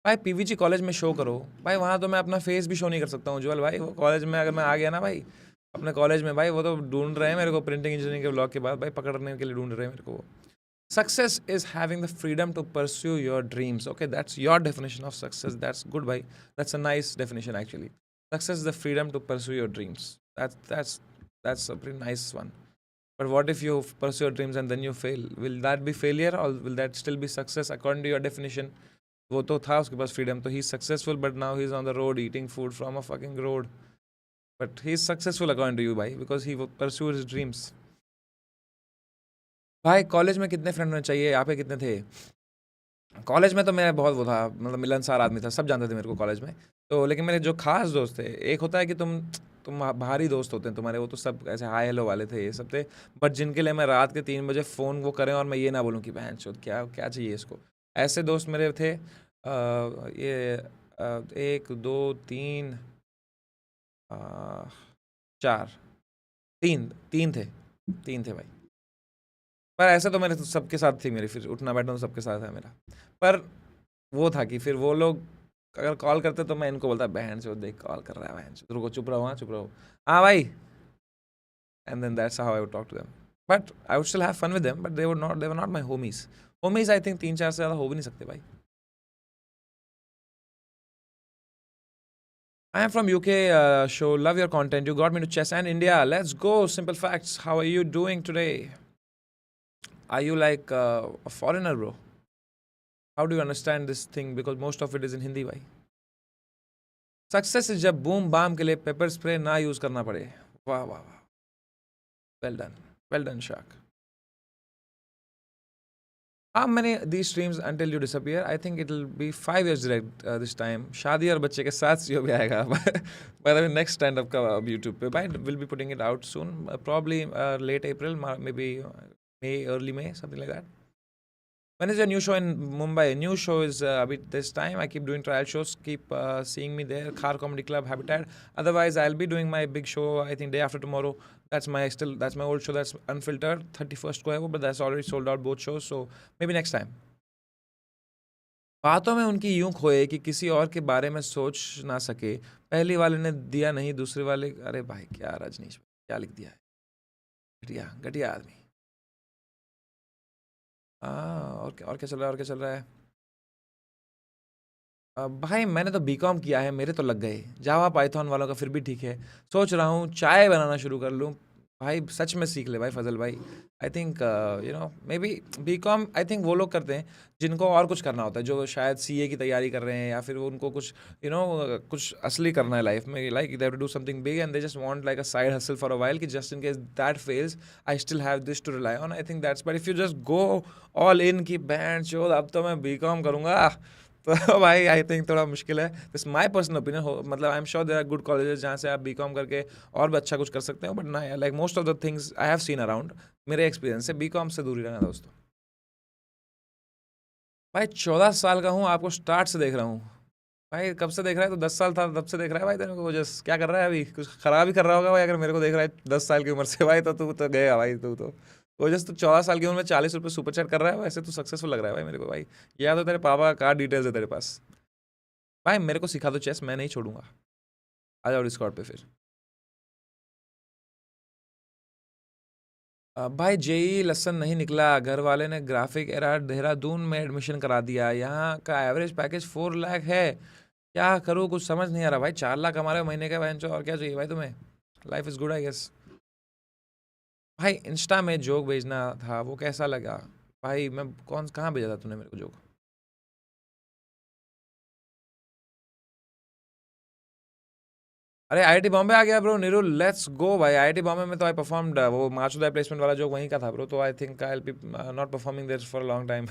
भाई. पीवीजी कॉलेज में show करो भाई, वहाँ तो मैं अपना फेस भी शो नहीं कर सकता हूँ ज्वाल भाई. वो कॉलेज में अगर मैं आ गया ना भाई, अपने कॉलेज में भाई, वो तो ढूंढ रहे हैं मेरे को प्रिंटिंग इंजीनियरिंग के ब्लॉग के बाद भाई, पकड़ने के लिए ढूंढ रहे हैं मेरे को. Success is having the freedom to pursue your dreams. Okay, that's your definition of success. That's good भाई, that's a nice definition actually. Success is the freedom to pursue your dreams. That's a pretty nice one. But what if you pursue your dreams and then you fail? Will that be failure or will that still be success according to your definition? वो तो था उसके पास freedom, तो he is successful, but now he is on the road eating food from a fucking road. But he is successful according to you भाई, because he pursued his dreams. भाई college में कितने फ्रेंड होने चाहिए, यहाँ पे कितने थे? कॉलेज में तो मेरा बहुत वो था, मतलब मिलनसार आदमी था, सब जानते थे मेरे को कॉलेज में. तो लेकिन मेरे जो खास दोस्त थे, एक होता है कि तुम बाहरी दोस्त होते हैं तुम्हारे, वो तो सब ऐसे हाई हेलो वाले थे, ये सब थे. बट जिनके लिए मैं रात के 3 बजे फ़ोन वो करें और मैं ये ना बोलूँ कि बहन चोद क्या क्या चाहिए इसको, ऐसे दोस्त मेरे थे. ये 1 2 3 4 3 थे भाई. पर ऐसे तो मेरे तो सबके साथ थी मेरी, फिर उठना बैठना तो सबके साथ है मेरा. पर वो था कि फिर वो लोग अगर कॉल करते तो मैं इनको बोलता बहन से देख कॉल कर रहा है, बहन से रुको, चुप रहो, हाँ चुप रहो, हाँ भाई. And then that's how I would talk to them. But I would still have fun with them, but they were not my homies. I think 3-4 से ज़्यादा हो भी नहीं सकते भाई. I am from UK show. Love your content. You got me to chess and India. Let's go. Simple facts. How are you doing today? Are you like a foreigner, bro? How do you understand this thing? Because most of it is in Hindi, bhai. Success is जब boom bam के लिए pepper spray ना use करना पड़े. वाह वाह वाह. Well done, Shaq. How many these streams until you disappear? I think it'll be 5 years direct this time. शादी और बच्चे के साथ सीओ भी आएगा. By the way, next stand up का YouTube पे. But we'll be putting it out soon. Probably late April, maybe May, early May, something like that. When is your new show in Mumbai? New show is a bit this time. I keep doing trial shows. Keep seeing me there. Khar Comedy Club, Habitat. Otherwise, I'll be doing my big show. I think day after tomorrow. That's my old show. That's unfiltered. 31st को है वो, but that's already sold out both shows. So maybe next time. बातों में उनकी यूं खोए कि किसी और के बारे में सोच ना सके. पहली वाले ने दिया नहीं, दूसरे वाले. अरे भाई क्या रजनीश, क्या लिख दिया है. घटिया आदमी. और क्या चल रहा है. भाई मैंने तो बीकॉम किया है, मेरे तो लग गए. जावा पाइथन वालों का फिर भी ठीक है. सोच रहा हूँ चाय बनाना शुरू कर लूँ. भाई सच में सीख ले भाई फजल भाई। I think you know maybe BCom I think वो लोग करते हैं जिनको और कुछ करना होता है, जो शायद सीए की तैयारी कर रहे हैं या फिर उनको कुछ यू नो कुछ असली करना है लाइफ में, like they have to do something big and they just want like a side hustle for a while कि just in case that fails I still have this to rely on. I think that's but if you just go all in की बैंड चो अब तो मैं BCom करूंगा तो भाई आई थिंक थोड़ा मुश्किल है। दिस माई पर्सनल ओपिनियन हो, मतलब I am sure there are good colleges जहाँ से आप बीकॉम करके और भी अच्छा कुछ कर सकते हो, बट ना like most of the things I have seen around मेरे एक्सपीरियंस से बीकॉम से दूर ही रहना दोस्तों। भाई 14 साल का हूँ, आपको स्टार्ट से देख रहा हूँ। भाई कब से देख रहा है? तो 10 साल था तब से देख रहा है भाई तेरे को। जस्ट क्या कर रहा है अभी? कुछ खराब ही कर रहा होगा भाई अगर मेरे को देख रहा है 10 साल की उम्र से भाई, तो तू तो गया भाई तू तो। वो जस्ट तो 14 साल की उम्र में 40 रुपये सुपर चैट कर रहा है, वैसे तो सक्सेसफुल लग रहा है भाई मेरे को भाई। या तो तेरे पापा का डिटेल्स है तेरे पास। भाई मेरे को सिखा दो चेस, मैं नहीं छोड़ूंगा। आ जाओ डिस्कॉर्ड पे फिर। भाई जेई लेसन नहीं निकला, घर वाले ने ग्राफिक एरा देहरादून में एडमिशन करा दिया, यहाँ का एवरेज पैकेज 4 लाख है। क्या करूँ कुछ समझ नहीं आ रहा भाई। 4 लाख हमारे महीने का बहन चो, और क्या चाहिए भाई तुम्हें? Life is good I guess. भाई इंस्टा में जोक भेजना था, वो कैसा लगा? भाई मैं कौन कहाँ भेजा था तूने मेरे को जोक? अरे आईआईटी बॉम्बे आ गया ब्रो निरुल, लेट्स गो भाई। आईआईटी बॉम्बे में तो आई परफॉर्म्ड, वो मार्चुदा प्लेसमेंट वाला जोक वहीं का था ब्रो, तो I think I will be not performing there for a long time.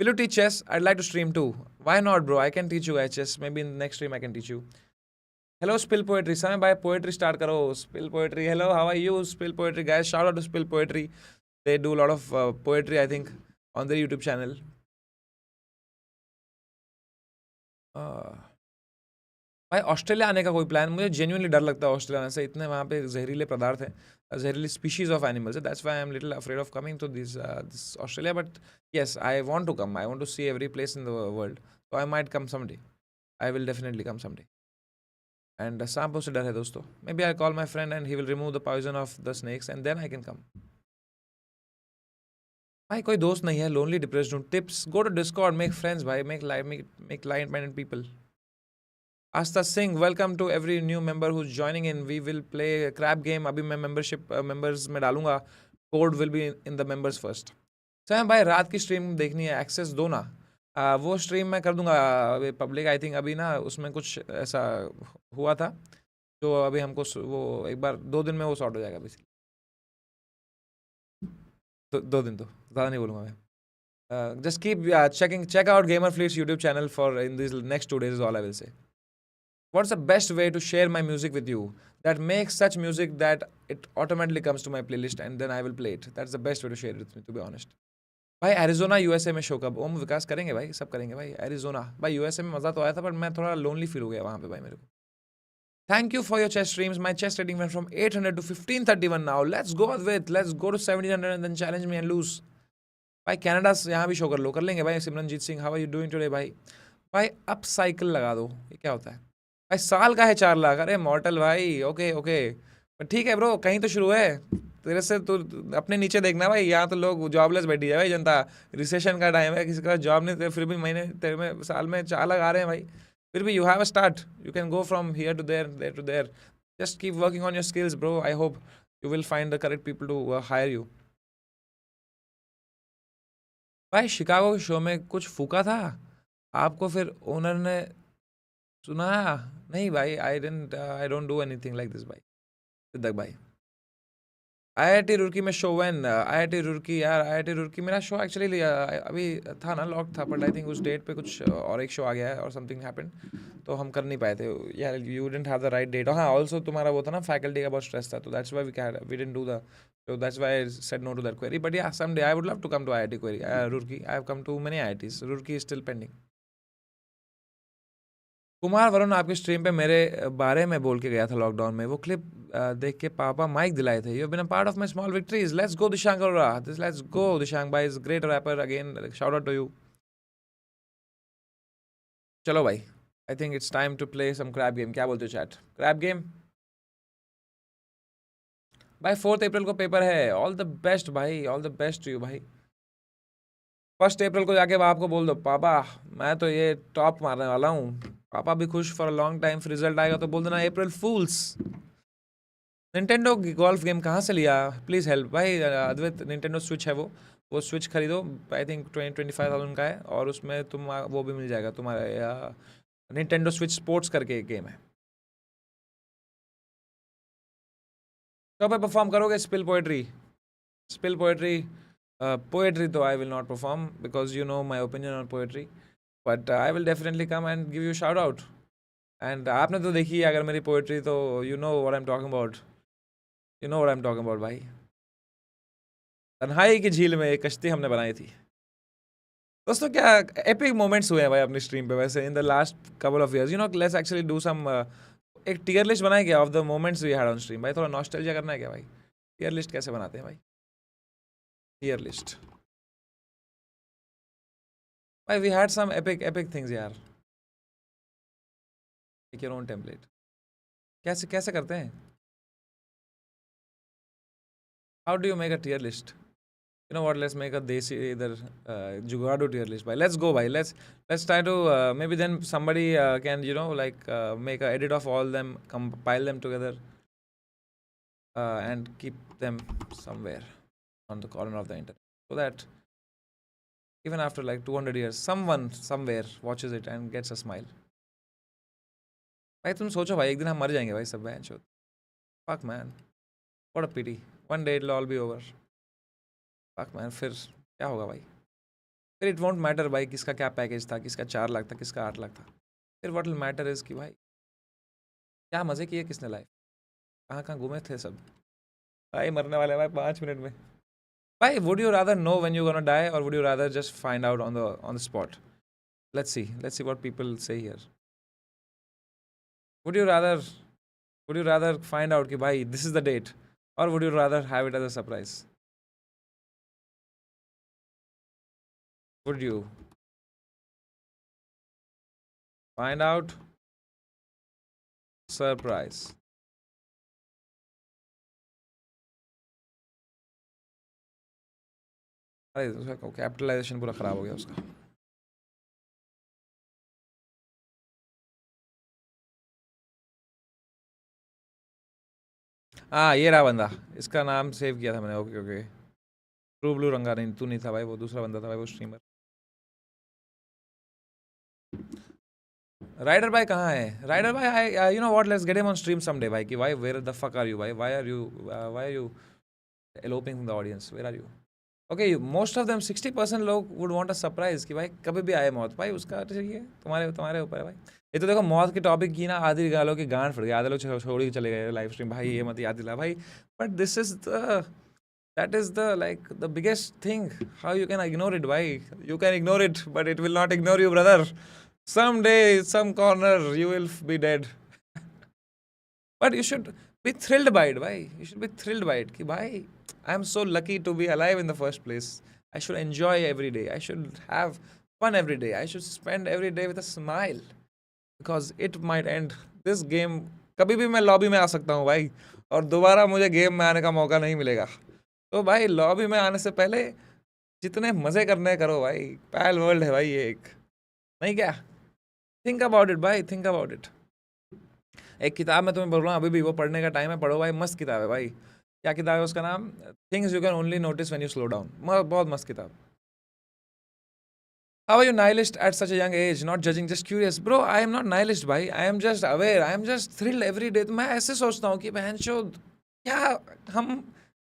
Will you teach chess? I'd like to stream too. Why not, bro? I can teach you guys chess. Maybe in the next stream I can teach you. Hello, Spill Poetry. समय भाई poetry start करो. Spill Poetry. Hello, how are you? Spill Poetry guys. Shout out to Spill Poetry. They do a lot of poetry, I think, on their YouTube channel. Uh, भाई Australia आने का कोई plan? मुझे genuinely डर लगता है Australia आने से, इतने वहाँ पे जहरीले पदार्थ हैं, जहरीली स्पीशीज ऑफ एनिमल्स है। That's why I am little afraid of coming to this Australia, but yes I want to come, I want to see every place in the world, so I might come someday, I will definitely come someday. And सांपों से डर है दोस्तों। Maybe I call my friend and he will remove the poison of the snakes and then I can कम। भाई कोई दोस्त नहीं है, लोनली डिप्रेस्ड हूँ। Tips? Go to Discord, make friends भाई, make like minded people. Asta Singh, welcome to every new member who's joining in. We will play a crab game. अभी मैं membership members में डालूंगा. Code will be in the members first. Sam भाई रात की stream देखनी है, access दो ना। वो स्ट्रीम मैं कर दूंगा पब्लिक। आई थिंक अभी ना उसमें कुछ ऐसा हुआ था, तो अभी हमको वो एक बार 2 दिन में वो सॉर्ट हो जाएगा बेसिकली। तो 2 दिन तो ज़्यादा नहीं बोलूँगा मैं। Just keep check out Gamer Fleet's YouTube channel for in these next 2 days is all I will say. What's the best way to share my music with you that makes such music that it automatically comes to my playlist and then I will play it? That's the best way to share it with me, to be honest. भाई Arizona USA में show कब? ओम विकास करेंगे भाई, सब करेंगे भाई। Arizona भाई USA में मज़ा तो आया था, बट मैं थोड़ा लोनली फील हो गया वहाँ पे भाई मेरे को। Thank you for your chess streams. My chess rating went from 800 to 1531 now. Let's go with, let's go to 1700 and then challenge me and lose. भाई कनाडा से यहाँ भी शो कर लेंगे भाई। Simranjit Singh, how are you doing today भाई? भाई up cycle लगा दो, ये क्या होता है भाई? साल का है 4 लाख? अरे मॉर्टल भाई, ओके ओके, ठीक है ब्रो, कहीं तो शुरू है। तेरे से तो अपने नीचे देखना भाई, यहाँ तो लोग जॉबलेस बैठी है भाई जनता। रिसेशन का टाइम है, किसी का जॉब नहीं, फिर भी महीने तेरे में साल में 4 लाख आ रहे हैं भाई। फिर भी you have a start, you can go from here to there, there to there. Just keep working on your skills bro. I hope you will find the correct people to hire you. भाई Chicago के show में कुछ फूका था आपको, फिर owner ने सुनाया? नहीं भाई, I don't do anything like this भाई। सिद्दक भाई आईआईटी रुड़की में शो व्हेन? आईआईटी रुड़की यार, आईआईटी रुड़की मेरा शो एक्चुअली अभी था ना, लॉक था, बट आई थिंक उस डेट पे कुछ और एक शो आ गया है और समथिंग हैपेंड, तो हम कर नहीं पाए थे यार। You didn't have the right date. हाँ ऑल्सो तुम्हारा वो था ना, फैकल्टी का बहुत स्ट्रेस था, तो that's why we didn't do the, so that's why I said no to that query. But yeah, someday I would love to come to IIT query, Roorkee. I have come to many IITs. Roorkee is still pending. Kumar Varun आपके stream पे मेरे बारे में बोल के गया था lockdown में, वो क्लिप देख के पापा माइक दिलाए थे। You been a part of my small victories. Let's go Dishank Arora, this let's go Dishank भाई is great rapper again, shout out to you. चलो भाई, I think it's time to play some crab game. क्या बोलते हो chat? Crab game भाई। 4 अप्रैल को paper है। All the best भाई, all the best to you भाई। 1 अप्रैल को जाके बाप को बोल दो, पापा मैं तो ये टॉप मारने वाला हूँ। पापा भी खुश फॉर अ लॉन्ग टाइम, फिर रिजल्ट आएगा तो बोल देना अप्रैल फूल्स। निंटेंडो गोल्फ गेम कहाँ से लिया? प्लीज़ हेल्प भाई। अद्वैत, निंटेंडो स्विच है वो स्विच खरीदो। आई थिंक 20-25,000 का है, और उसमें तुम वो भी मिल जाएगा तुम्हारा निंटेंडो स्विच स्पोर्ट्स करके एक गेम है। कब आप परफॉर्म करोगे spill poetry? Spill poetry, poetry तो I will not perform because you know my opinion on poetry, but I will definitely come and give you shout out. And आपने तो देखी है अगर मेरी पोएट्री, तो you know what I am talking about, you know what I am talking about भाई। तन्हाई की झील में एक कश्ती हमने बनाई थी। दोस्तों क्या एपिक मोमेंट्स हुए हैं भाई अपनी स्ट्रीम पे वैसे in the last couple of years. You know let's actually do some एक टियर लिस्ट बनाए क्या of the moments we had on stream भाई? थोड़ा नॉस्टैल्जिया करना है क्या भाई? टियर लिस्ट कैसे बनाते हैं भाई? टियर लिस्ट भाई, we had some epic things यार। Make your own template. कैसे कैसे करते हैं? How do you make a tier list? You know what? Let's make a desi either Jugado tier list. Bhai, let's go. Bhai, let's try to maybe then somebody can like make a edit of all them, compile them together, and keep them somewhere on the corner of the internet, so that even after like 200 years, someone somewhere watches it and gets a smile. भाई तुम सोचो भाई, एक दिन हम मर जाएंगे भाई सब बहन चोद। Fuck man, what a pity. One day it'll all be over. Fuck man, फिर क्या होगा भाई? फिर इट वॉन्ट मैटर भाई किसका क्या पैकेज था, किसका 4 लाख था, किसका 8 लाख था। फिर वॉट विल मैटर इज़ कि भाई क्या मज़े किए किसने लाइफ, कहाँ कहाँ घूमे थे सब। भाई मरने वाले भाई 5 मिनट में। भाई would you rather know when you gonna die, और would you rather just find out on the spot? Let's see what people say here. Would you rather find out कि भाई दिस इज द डेट, और would you rather have it as a surprise? Would you find out surprise? अरे उसका capitalisation पूरा खराब हो गया उसका। हाँ ये रहा बंदा, इसका नाम सेव किया था मैंने। ओके ओके, ट्रू ब्लू रंगा नहीं, तू नहीं था भाई, वो दूसरा बंदा था भाई, वो स्ट्रीमर। राइडर भाई कहाँ है? राइडर भाई I you know what, let's get him on stream someday भाई। कि भाई where the fuck are you भाई? Why are you eloping from the audience? Where are you? Okay, most of them 60% लोग would want a surprise कि भाई कभी भी आए मौत। भाई उसका चाहिए, तुम्हारे ऊपर है भाई। ये तो देखो मौत के टॉपिक की ना आधी गालों की गांड फट गई, आधे लोग छोड़ के चले गए लाइव स्ट्रीम। भाई ये मत याद दिला भाई, but this is the that is the like the biggest thing. How you can ignore it? Why you can ignore it, but it will not ignore you, brother. Someday some corner you will be dead. But you should be thrilled by it. Why you should be thrilled by it ki bhai I am so lucky to be alive in the first place. I should enjoy every day. I should have fun every day. I should spend every day with a smile, because it might end. This game कभी भी मैं lobby में आ सकता हूँ भाई, और दोबारा मुझे गेम में आने का मौका नहीं मिलेगा। तो भाई लॉबी में आने से पहले जितने मज़े करने करो भाई। पैल वर्ल्ड है भाई ये एक, नहीं क्या? थिंक अबाउट इट भाई, थिंक अबाउट इट। एक किताब मैं तुम्हें बोल रहा हूँ अभी भी, वो पढ़ने का टाइम है, पढ़ो भाई, मस्त किताब है भाई। क्या किताब है उसका नाम? Things you can only notice when you slow down. बहुत मस्त किताब। How are you nihilist at such a young age? Not judging, just curious. Bro, I am not nihilist भाई, I am just aware, I am just thrilled every day। तो मैं ऐसे सोचता हूँ कि बहनचोद क्या हम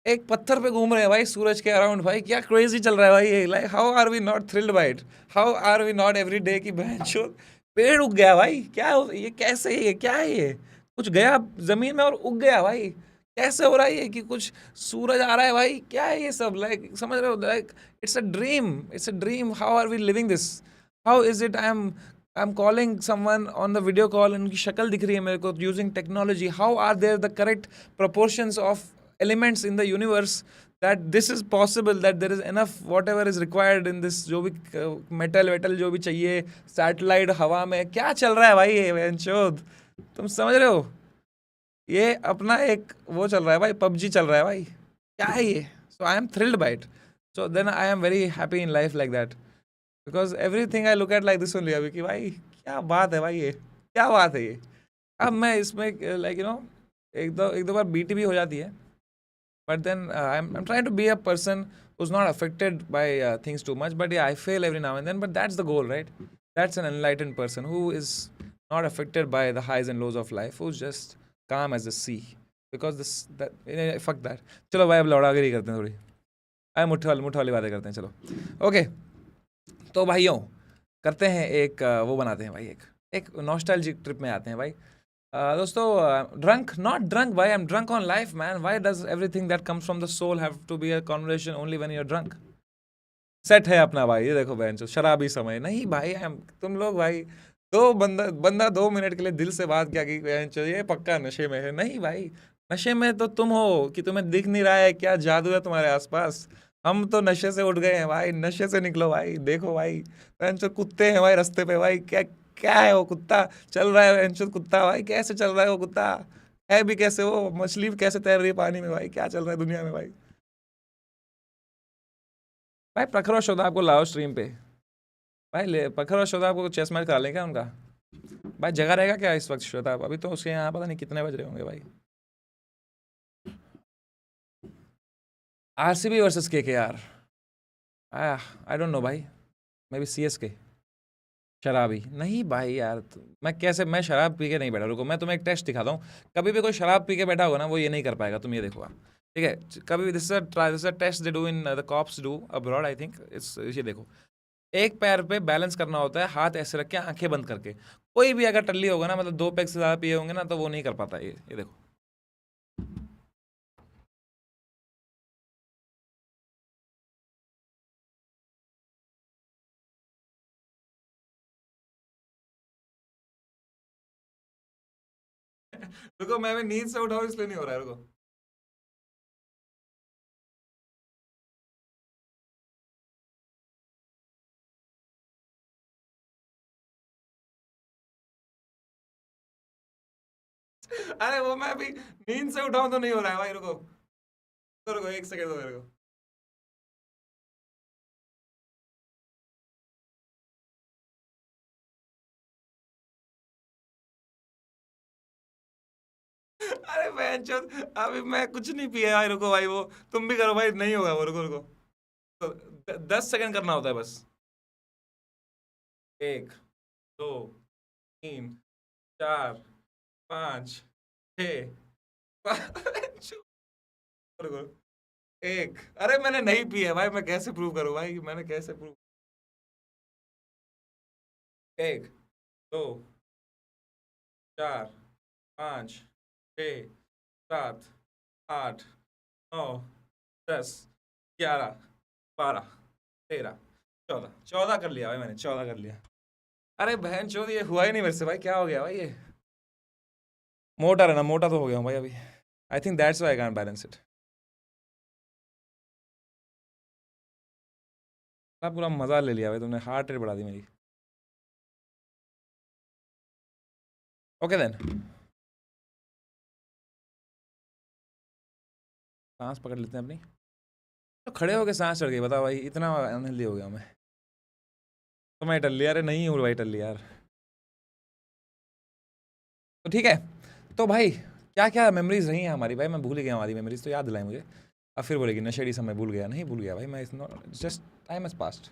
एक पत्थर पे घूम रहे हैं भाई सूरज के अराउंड। भाई क्या क्रेजी चल रहा है भाई ये। Like how are we not thrilled by it? How are we not every day की बहनचोद पेड़ उग गया भाई? क्या ये कैसे, ये क्या है? ये कुछ गया जमीन में और उग गया भाई? कैसे हो रहा है ये कि कुछ सूरज आ रहा है भाई? क्या है ये सब? लाइक समझ रहे हो? Like it's a dream, it's a dream. How are we living this? How is it I am calling someone on the video call, उनकी शक्ल दिख रही है मेरे को using technology. How are there the correct proportions of elements in the universe that this is possible, that there is enough whatever is required in this, जो भी metal जो भी चाहिए, सैटेलाइट हवा में क्या चल रहा है भाई ये बेंचोद? तुम समझ रहे हो? ये अपना एक वो चल रहा है भाई, पबजी चल रहा है भाई। क्या है ये? So I am thrilled by it. So then I am very happy in life like that, because everything I look at like this only. अभी कि भाई क्या बात है भाई, ये क्या बात है ये। अब मैं इसमें लाइक यू नो एक दो बार बीट भी हो जाती है, but then I'm trying to be a person who's not affected by things too much. But yeah, I fail every now and then, but that's the goal, right? That's an enlightened person who is not affected by the highs and lows of life, who's just calm as the sea. Because this that fuck that. चलो भाई अब लौड़ागिरी करते हैं थोड़ी, आए मुट्ठे वाली बातें करते हैं, चलो ओके। तो भाइयों करते हैं एक वो बनाते हैं भाई, एक नॉस्टैल्जिक ट्रिप में आते हैं भाई। दोस्तों, ड्रंक नॉट ड्रंक भाई, I am drunk on life man. Why does everything that comes from the soul have to be a conversation only when you are drunk? Set है अपना भाई, ये देखो बहन चो, शराबी समय नहीं भाई। तुम लोग भाई, बंदा 2 मिनट के लिए दिल से बात किया कि बहन चो ये पक्का नशे में है, नहीं भाई। नशे में तो तुम हो कि तुम्हें दिख नहीं रहा है क्या जादू है तुम्हारे आसपास। हम तो नशे से उठ गए हैं भाई, नशे से निकलो भाई। देखो भाई बहन चो कुत्ते हैं भाई रास्ते पे भाई, क्या क्या है वो कुत्ता चल रहा है बहन चो, कुत्ता भाई कैसे चल रहा है वो कुत्ता, है भी कैसे वो, मछली भी कैसे तैर रही है पानी में भाई, क्या चल रहा है दुनिया में भाई। भाई प्रखर और शोधा आपको लाओ स्ट्रीम पे भाई, ले प्रखर और शोधा आपको चेस मैच करा लें क्या उनका? भाई जगह रहेगा क्या इस वक्त श्रोता? अभी तो उसके यहाँ पता नहीं कितने बज रहे होंगे भाई। RCB versus KKR, I don't no भाई, मे बी सीएसके। शराबी नहीं भाई यार, मैं शराब पी के नहीं बैठा। रुको मैं तुम्हें एक टेस्ट दिखाता हूँ। कभी भी कोई शराब पी के बैठा होगा ना, वो ये नहीं कर पाएगा, तुम ये देखो आप, ठीक है? कभी भी this is a test they do in the cops do abroad, I think it's, ये देखो, एक पैर पे बैलेंस करना होता है, हाथ ऐसे रख के आंखें बंद करके। कोई भी अगर टल्ली होगा ना, मतलब 2 पैग से ज़्यादा पिए होंगे ना, तो वो नहीं कर पाता। ये देखो, रुको मैं भी नींद से उठाऊं इसलिए नहीं हो रहा है, रुको। अरे वो मैं अभी नींद से उठाऊं तो नहीं हो रहा है भाई, रुको तो, रुको 1 सेकंड दो मेरे को। अरे बहनचोद, अभी मैं कुछ नहीं पिया भाई, रुको भाई, वो तुम भी करो भाई, नहीं होगा वो, रुको रुको। तो 10 सेकंड करना होता है बस। 1, 2, 3, 4, 5, 6। रुको, एक, अरे मैंने नहीं पिया भाई, मैं कैसे प्रूव करूं भाई, मैंने कैसे प्रूव? 1, 2, 4, 5, 6, 7, 8, 9, 10, 11, 12, 13, 14, कर लिया भाई मैंने, 14 कर लिया। अरे बहन चोद, ये हुआ ही नहीं मेरे से भाई, क्या हो गया भाई ये? मोटा रहना, मोटा तो हो गया हूँ भाई अभी। आई think that's why I can't balance it. पूरा मजा ले लिया भाई तुमने, हार्ट रेट बढ़ा दी मेरी। ओके देन, सांस पकड़ लेते हैं अपनी। तो खड़े होके सांस चढ़ गई, बताओ भाई, इतना अनहेल्दी हो गया मैं। तो मैं टल लिया, अरे नहीं हूँ भाई टल लिया यार। तो ठीक है, तो भाई क्या क्या मेमोरीज रही हैं हमारी भाई, मैं भूल ही गया हमारी मेमोरीज, तो याद दिलाई मुझे। अब फिर बोलेगी नशेड़ी समय भूल गया, नहीं भूल गया भाई मैं, just time has passed.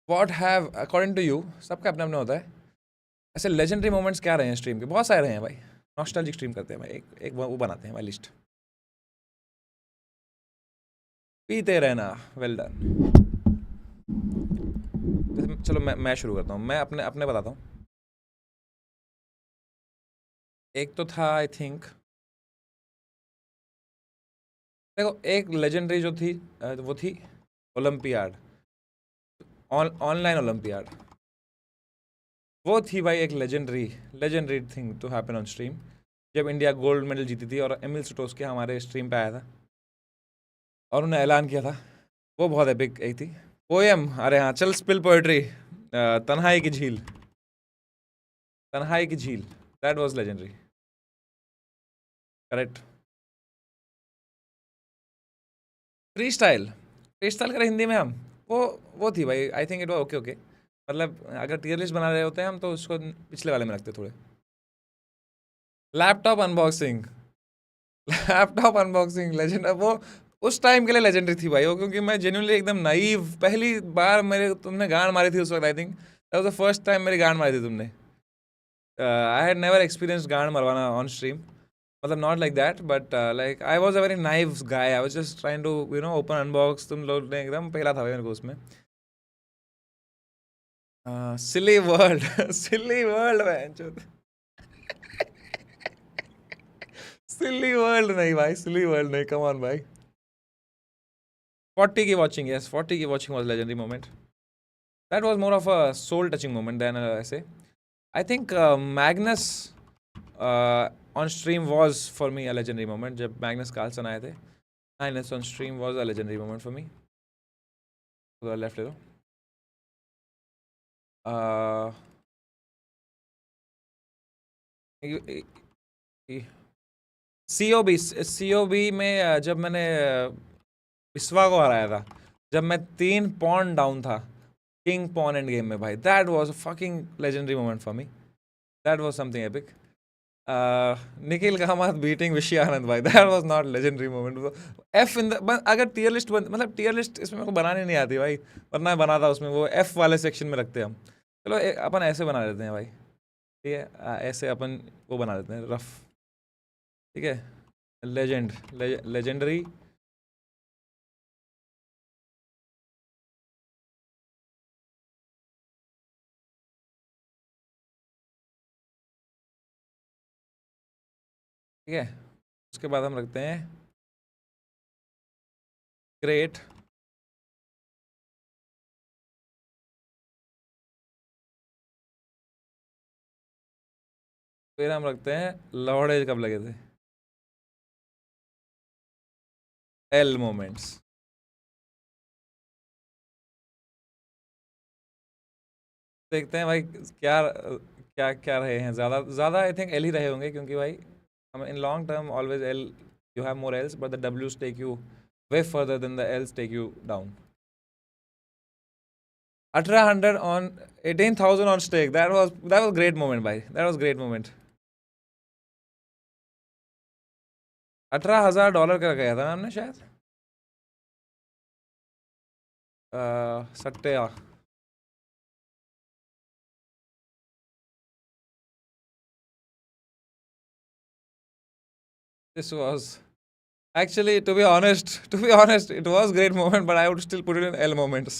What have according to you, सबका अपना अपना होता है, ऐसे लेजेंडरी मोमेंट्स क्या रहे हैं स्ट्रीम के? बहुत सारे रहे हैं भाई, नॉस्टैल्जिक स्ट्रीम करते हैं भाई, एक वो बनाते हैं भाई लिस्ट। पीते रहना, वेल डन। चलो मैं शुरू करता हूँ, मैं अपने अपने बताता हूँ। एक तो था आई थिंक, देखो एक लेजेंडरी जो थी वो थी ओलंपियाड, ऑनलाइन ओलंपियाड। वो थी भाई एक legendary legendary thing to happen on stream, जब इंडिया गोल्ड मेडल जीती थी और एमिल सुटोस्की हमारे स्ट्रीम पे आया था और उन्होंने ऐलान किया था। वो बहुत एपिक एक थी। पोएम, अरे हाँ चल स्पिल पोएट्री, तन्हाई की झील, तन्हाई की झील, that was legendary, correct. Free style, free style कर हिंदी में हम, वो थी भाई, I think it was okay okay, मतलब अगर टियर लिस्ट बना रहे होते हैं हम तो उसको पिछले वाले में रखते थोड़े। Laptop unboxing laptop unboxing legend, वो उस टाइम के लिए लेजेंडरी थी भाई वो, क्योंकि मैं जेन्युइनली एकदम नाइव, पहली बार मेरे तुमने गांड मारी थी उस वक्त, आई think that was the first time मेरी गांड मारी थी तुमने। आई हैड नेवर एक्सपीरियंस गांड मरवाना ऑन स्ट्रीम, मतलब not like that, but like I was a very naive guy, I was just trying to open unbox, तुम लोग ने एकदम पहला था भाई मेरे को उसमें। सिली वर्ल्ड सिली वर्ल्ड मैन, सिली वर्ल्ड नहीं भाई, सिली वर्ल्ड नहीं, कम ऑन भाई। 40 की वॉचिंग, यस 40 की watching was legendary moment, that was more of a soul touching moment then ऐसे। I think Magnus on stream was for me a legendary moment, जब Magnus Carlsen आए थे, Magnus on stream was a legendary moment for me. Left ले लो। COB में जब मैंने बिस्वा को हराया था, जब मैं 3 पॉन डाउन था किंग पॉन एंड गेम में भाई, that was a fucking legendary moment for me, that was something epic. Nikhil Kamat beating विशी आनंद भाई, that was not legendary moment. F in the, अगर टियर लिस्ट मतलब टियर लिस्ट इसमें मेरे को बनाने नहीं आती भाई, वरना मैं बनाता उसमें, वो एफ वाले सेक्शन में रखते हैं हम। चलो अपन ऐसे बना देते हैं भाई, ठीक है, ऐसे अपन वो बना देते हैं रफ, ठीक है, लेजेंडरी। ठीक है, उसके बाद हम रखते हैं ग्रेट, फिर हम रखते हैं लौड़े कब लगे थे, एल मोमेंट्स। देखते हैं भाई क्या क्या क्या रहे हैं, ज़्यादा ज़्यादा आई थिंक एल ही रहे होंगे, क्योंकि भाई हम in long term always L, you have more Ls but the डब्ल्यूज take you way further than the Ls take you down. 1800 on 18,000 on stake, that was great moment भाई, that was great moment. $18,000 का गया था ना हमने शायद, सट्टे। This was actually, to be honest, it was great moment, but I would still put it in L moments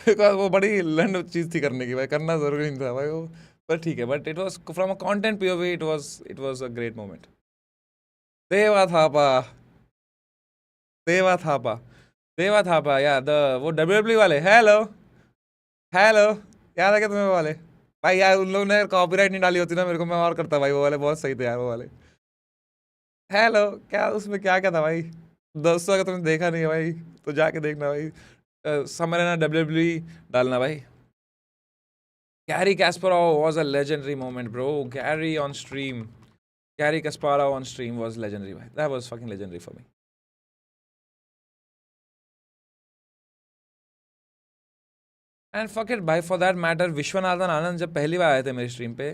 because वो बड़ी लंड चीज थी करने की भाई, करना जरूरी नहीं था भाई वो, पर ठीक है, but it was from a content POV, it was a great moment. देवा थापा, देवा थापा, देवा थापा यार, द वो WWE वाले, हेलो हेलो, याद है क्या तुम्हें वो वाले भाई? यार उन लोगों ने कॉपीराइट नहीं डाली होती ना मेरे को, मैं और करता भाई, वो वाले बहुत सही थे यार वो वाले। हेलो, क्या उसमें क्या क्या था भाई? दोस्तों अगर तुमने देखा नहीं है भाई तो जाके देखना भाई, समरना WWE डालना भाई। Garry Kasparov was a legendary moment bro, Garry on stream, Garry Kasparov on stream was legendary भाई, that was fucking legendary for me. And fuck it भाई, for that matter Viswanathan Anand जब पहली बार आए थे मेरी स्ट्रीम पे,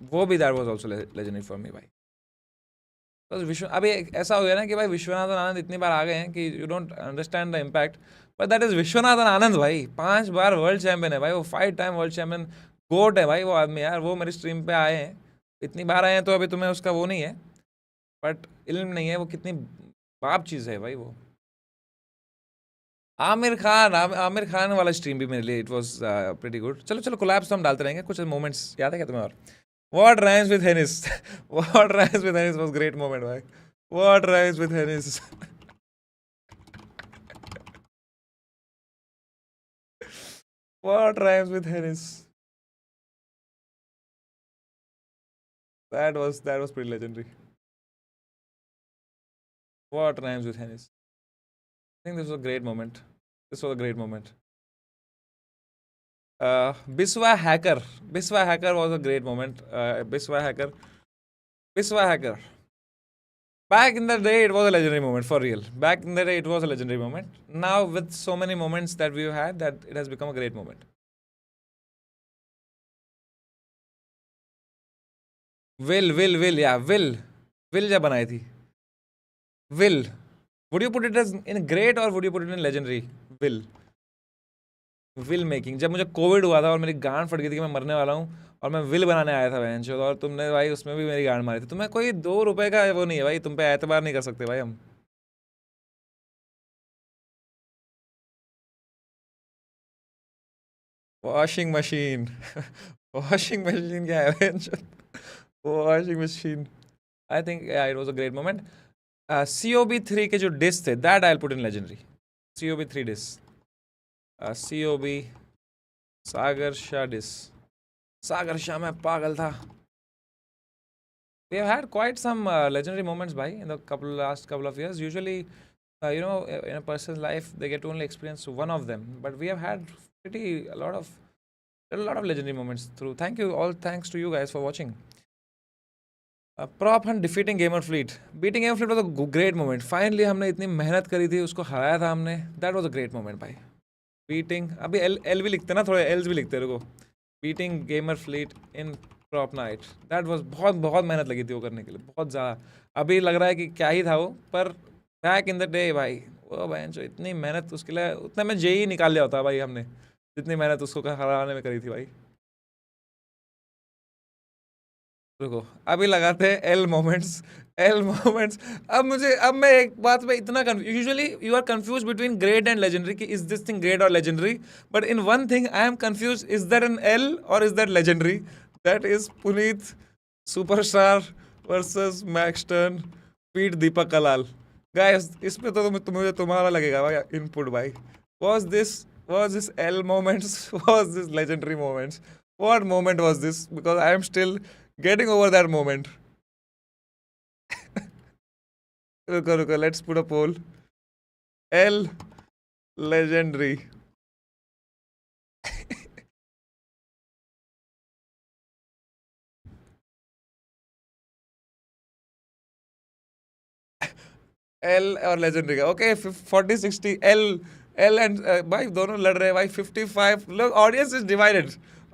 वो भी that was also legendary for me भाई। बस अभी ऐसा हो गया ना कि भाई विश्वनाथन आनंद इतनी बार आ गए हैं कि you don't understand the impact, but that is Viswanathan Anand भाई, 5 बार वर्ल्ड चैंपियन है भाई वो, 5 टाइम वर्ल्ड चैंपियन, गोट है भाई वो आदमी यार। वो मेरी स्ट्रीम पे आए हैं, इतनी बार आए हैं तो अभी तुम्हें उसका वो नहीं है, बट इल्म नहीं है वो कितनी बाप चीज़ है भाई वो। आमिर खान वाला स्ट्रीम भी मेरे लिए इट वाज प्रीटी गुड। चलो चलो कोलैब्स तो हम डालते रहेंगे, कुछ मोमेंट्स याद है क्या तुम्हें? और What rhymes with Hennis? What rhymes with Hennis was great moment, भाई। What rhymes with Hennis? What rhymes with Hennis? That was pretty legendary. What rhymes with Hennis? I think this was a great moment. This was a great moment. Biswa Hacker. Biswa Hacker was a great moment. Biswa Hacker. Biswa Hacker. Back in the day, it was a legendary moment for real. Back in the day, it was a legendary moment. Now, with so many moments that we've had, that it has become a great moment. Will या will जब बनाई थी will, would you put it as in great और would you put it in legendary? Will will making, जब मुझे Covid हुआ था और मेरी गांड फट गई थी कि मैं मरने वाला हूँ और मैं विल बनाने आया था बहन चोद, और तुमने भाई उसमें भी मेरी गांड मारी थी। तुम्हें कोई 2 रुपए का वो नहीं है भाई, तुम पे एतबार नहीं कर सकते भाई हम। वॉशिंग मशीन वॉशिंग मशीन क्या है बहन चोद? Washing machine, I think it was a great moment. COB 3 के जो डिस थे, that I put in legendary. COB 3 diss, COB Sagar Shah diss, Sagar Shah में पागल था। We have had quite some legendary moments, bhai, in the last couple of years. Usually, in a person's life, they get to only experience one of them. But we have had a lot of legendary moments through. Thank you all. Thanks to you guys for watching. Prop Hunt defeating Gamer Fleet. Beating Gamer Fleet was a great moment. Finally, हमने इतनी मेहनत करी थी, उसको हराया था हमने. That was a great moment, भाई. Beating, अभी L भी लिखते ना, थोड़े L's भी लिखते रुको. Beating Gamer Fleet in Prop Night. That was बहुत बहुत मेहनत लगी थी वो करने के लिए, बहुत ज़्यादा. अभी लग रहा है कि क्या ही था वो, पर बैक इन द डे भाई, वो भाई जो इतनी मेहनत उसके लिए, उतना में जेई निकाल लिया होता भाई हमने, जितनी मेहनत उसको हराने में करी थी भाई. रुको, अभी लगाते हैं एल मोमेंट्स. अब मैं एक बात में इतना usually you are confuse between great and legendary कि इज दिस थिंग ग्रेट और legendary, but in one thing I am confuse, is that an L और is that legendary? That is Puneet superstar versus Maxtern pit Deepak Kalal. Guys इस पे तो मुझे तुम्हारा लगेगा भाई इनपुट भाई. Was this L moments? Was this legendary moments? What moment was this? Because I am still getting over that moment. रुको, let's put a poll. L legendary. L और legendary का ओके. 40-60 L एंड भाई दोनों लड़ रहे हैं भाई. 55 लोग, audience is divided.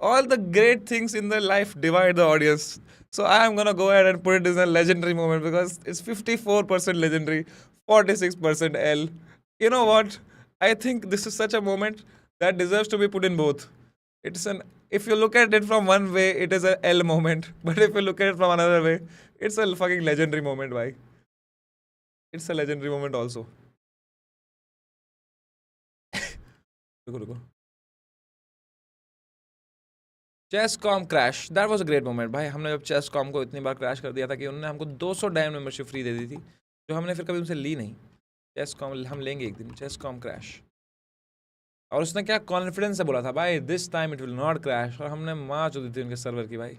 All the great things in the life divide the audience. So I am gonna go ahead and put it as a legendary moment because it's 54% legendary, 46% L. You know what? I think this is such a moment that deserves to be put in both. It's an If you look at it from one way, it is a L moment, but if you look at it from another way, it's a fucking legendary moment, bhai. It's a legendary moment also. रुको. Chess com crash, that was a great moment भाई. हमने जब chess com को इतनी बार crash कर दिया था कि उन्होंने हमको 200 डायमंड मेंबरशिप फ्री दे दी थी, जो हमने फिर कभी उनसे ली नहीं. चेस कॉम हम लेंगे एक दिन. चेस कॉम क्रैश, और उसने क्या कॉन्फिडेंस से बोला था भाई, this time it will not crash, और हमने मार चुकी थी उनके सर्वर की भाई.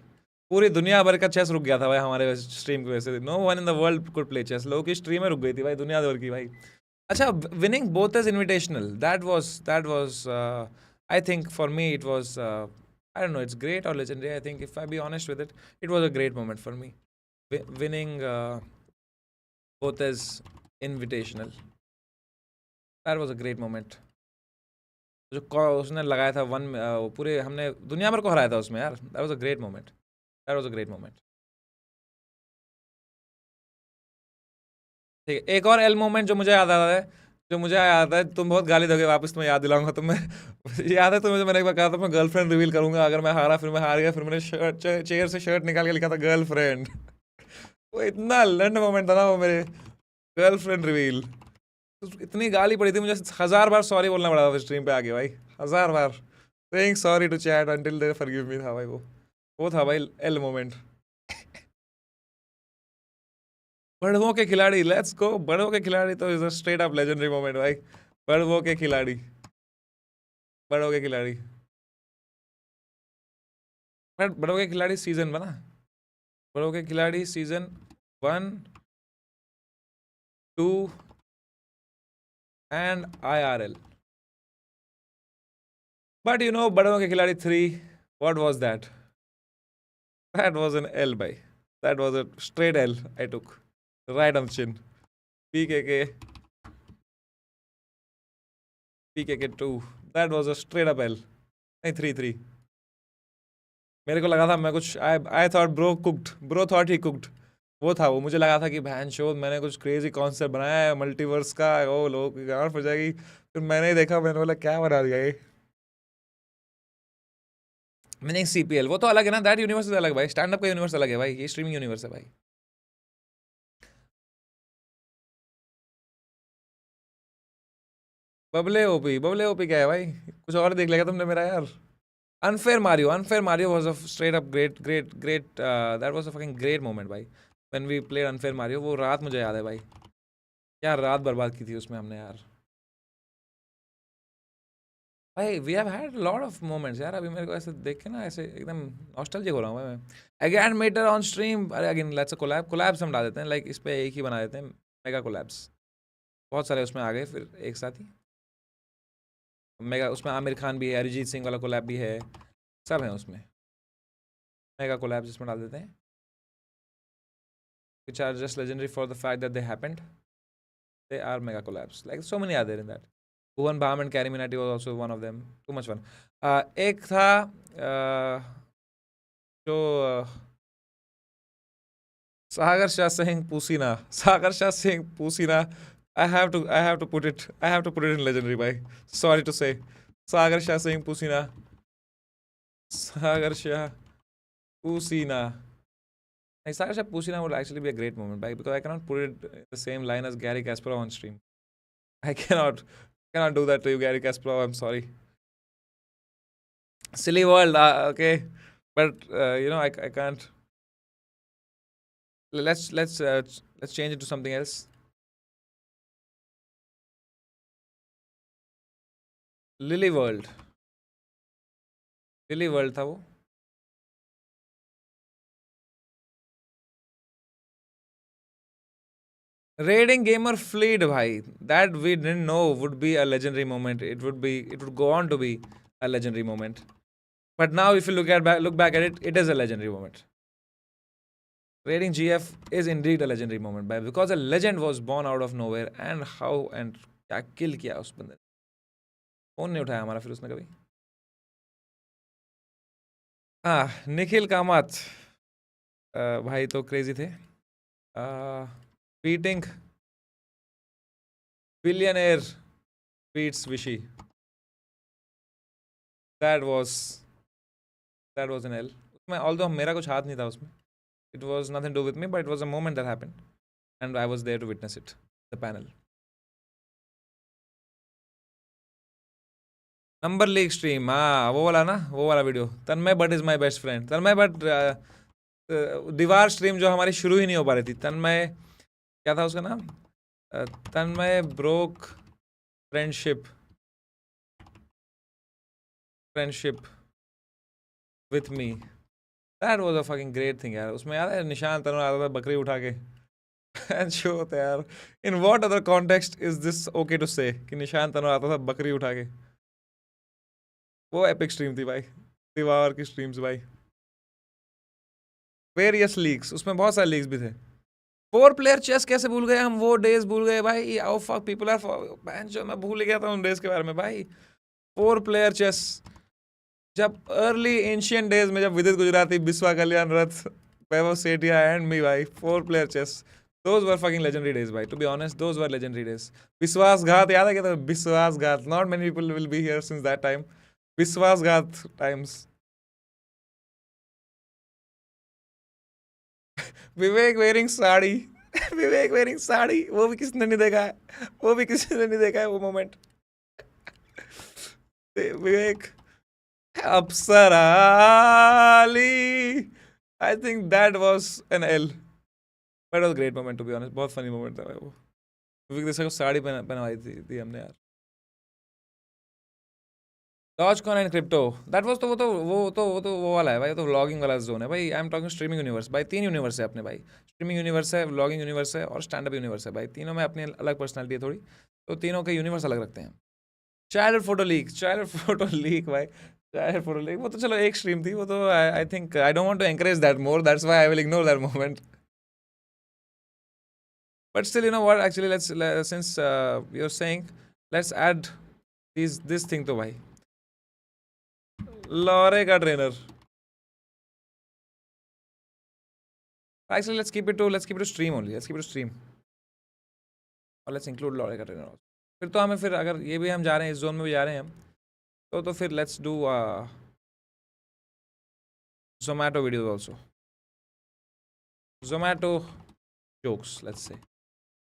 पूरी दुनिया भर का चेस रुक गया था भाई हमारे स्ट्रीम की वजह से. No one in the world could play chess. लोगों की स्ट्रीमें रुक गई थी भाई, दुनिया भर की भाई. अच्छा, winning both as invitational, that was I think for me it was I don't know, it's great or legendary. I think if I be honest with it, it was a great moment for me. Winning both as invitational. That was a great moment. जो उसने लगाया था पूरे हमने दुनिया भर को हराया था उसमें यार. That was a great moment. That was a great moment. ठीक है, एक और एल मोमेंट जो मुझे याद आता है, तुम बहुत गाली दोगे वापस, तुम्हें याद दिलाऊंगा. तुम्हें याद है तुम्हें, मैंने एक बार कहा था मैं गर्लफ्रेंड रिवील करूंगा अगर मैं हारा. फिर मैं हार गया, फिर मैंने चेयर से शर्ट निकाल के लिखा था गर्लफ्रेंड. वो इतना लंड मोमेंट था ना वो मेरे. गर्लफ्रेंड रिवील, इतनी गाली पड़ी थी मुझे, 1000 बार सॉरी बोलना पड़ा था स्ट्रीम पे आके भाई. 1000 बार saying sorry to chat until they forgive me था भाई. वो था भाई एल मोमेंट. बड़वों के खिलाड़ी, लेट्स गो. बड़वों के खिलाड़ी तो is a straight up legendary moment भाई. बड़वों के खिलाड़ी, बड़ों के खिलाड़ी, बड़ों के खिलाड़ी सीजन बना. बड़ों के खिलाड़ी season 1, 2 and IRL. But you know बड़ों के खिलाड़ी 3, what was that? That was N L भाई. That was a straight L I took right on chin. PKK 2, that was a straight up L. 3. मेरे को लगा था मैं कुछ I thought bro thought he cooked. वो था वो, मुझे लगा था कि बहन शो मैंने कुछ क्रेजी कॉन्सेप्ट बनाया है मल्टीवर्स का, ओ लोगों की गांड हो जाएगी। फिर मैंने ही देखा, मैंने बोला क्या बना दिया ये। मैंने सीपीएल वो तो अलग है ना, दैट यूनिवर्स अलग भाई, स्टैंड अप का यूनिवर्स अलग है भाई, ये स्ट्रीमिंग यूनिवर्स है भाई। बबले ओपी क्या है भाई, कुछ और देख लेगा तुमने मेरा यार। Unfair Mario was a straight up great that was a fucking great moment भाई। When we played unfair Mario, वो रात मुझे याद है भाई, क्या रात बर्बाद की थी उसमें हमने यार। भाई we have had lot of moments यार, अभी मेरे को ऐसे देख के ना ऐसे एकदम नॉस्टैल्जिक हो रहा हूँ मैं। अगेन मेटर ऑन स्ट्रीम, अरे अगेन लेट्स अ कोलैब्स हम डाल देते हैं, लाइक इस पे एक ही बना देते हैं मेगा कोलैब्स। बहुत सारे उसमें आ गए फिर एक साथ ही मेगा, उसमें आमिर खान भी है, अरिजीत सिंह वाला कोलैब भी है, सब है उसमें। मेगा कोलैब्स इसमें डाल देते हैं, which are just legendary for the fact that they happened. They are mega collabs. Like so many are there in that. Bhuvan Bam and Carrie Minati was also one of them. Too much fun. एक था जो सागर Shah Singh पूसीना। I have to put it in legendary भाई. Sorry to say. Sagar Shah Singh पूसीना. Sagar Shah Pusina would actually be a great moment, right? Because I cannot put it in the same line as Gary Kasparov on stream. I cannot do that to you, Gary Kasparov. I'm sorry. Silly world, okay, but I can't. Let's change it to something else. Lily World था वो. Raiding Gamer Fleet, bhai. That we didn't know would be a legendary moment. It would go on to be a legendary moment. But now, if you look back at it, it is a legendary moment. Raiding GF is indeed a legendary moment, bhai, because a legend was born out of nowhere, and क्या kill किया उस बंदे ने. Phone नहीं उठाया हमारा फिर उसने कभी. निखिल कामत भाई तो क्रेजी थे. बीटिंग बिलियनर बीट्स विशी, दैट वाज एन एल. उसमें ऑल्दो मेरा कुछ हाथ नहीं था उसमें. It was nothing to do with me, but it was a moment that happened, and I was there to witness it. The panel. Number league stream, वो वाला video. Tanmay but is my best friend. Tanmay but दीवार stream जो हमारी शुरू ही नहीं हो पा रही थी. तन्मय क्या था उसका नाम? Tanmay broke friendship with me. That was a fucking great thing यार. उसमें याद है निशान तनवर आता था बकरी उठा के. एंड शो होता है यार. In what other context is this okay to say कि निशान तनवर आता था बकरी उठा के. वो एपिक स्ट्रीम थी भाई, दीवार की स्ट्रीम्स भाई. वेरियस लीग्स, उसमें बहुत सारे लीग्स भी थे. 4 प्लेयर चेस कैसे भूल गए हम, वो डेज भूल गए भाई. आओ फक पीपल आर मैन, जो मैं भूल गया था उन डेज के बारे में भाई. 4 प्लेयर चेस, जब अर्ली एंशियंट डेज में, जब विदित गुजराती, बिस्वा कल्याण रथ, वैभव सेठिया एंड मी भाई. 4 player chess, those were fucking legendary days भाई. To be honest, those were legendary days. विश्वासघात याद है क्या था? विश्वासघात. Not many people will be here since that time. विश्वासघात times. Vivek wearing sari. Vivek wearing sari, वो भी किसने नहीं देखा है वो moment. Vivek Apsara I think that was an L. But was great moment to be honest. बहुत फनी मोमेंट था भाई वो. विवेक देसाई को साड़ी पहनवाई थी हमने यार. डॉजकॉन एंड क्रिप्टो, दैट वाज तो वो वाला है भाई. तो व्लॉगिंग वाला जोन है भाई. I am talking streaming universe भाई. 3 यूनिवर्स है अपने भाई. स्ट्रीमिंग यूनिवर्स है, व्लॉगिंग यूनिवर्स है और स्टैंड अप यूनिवर्स है भाई. तीनों में अपनी अलग पर्सनैलिटी है थोड़ी, तो तीनों के यूनिवर्स अलग रखते हैं. चाइल्ड फोटो लीक भाई. चाइल्ड फोटो लीक वो तो चलो एक स्ट्रीम थी वो तो. I think I don't want to encourage that more, that's why I will ignore that moment. But still, you know what? Actually, since you're saying, let's add this thing to भाई. लॉरे का trainer. Actually, let's keep it to stream only. Let's keep it to stream. और let's include लॉरे का trainer. फिर तो हमें फिर अगर ये भी हम जा रहे हैं, इस जोन में भी जा रहे हैं हम, तो फिर let's do Zomato videos also. Zomato jokes, let's say.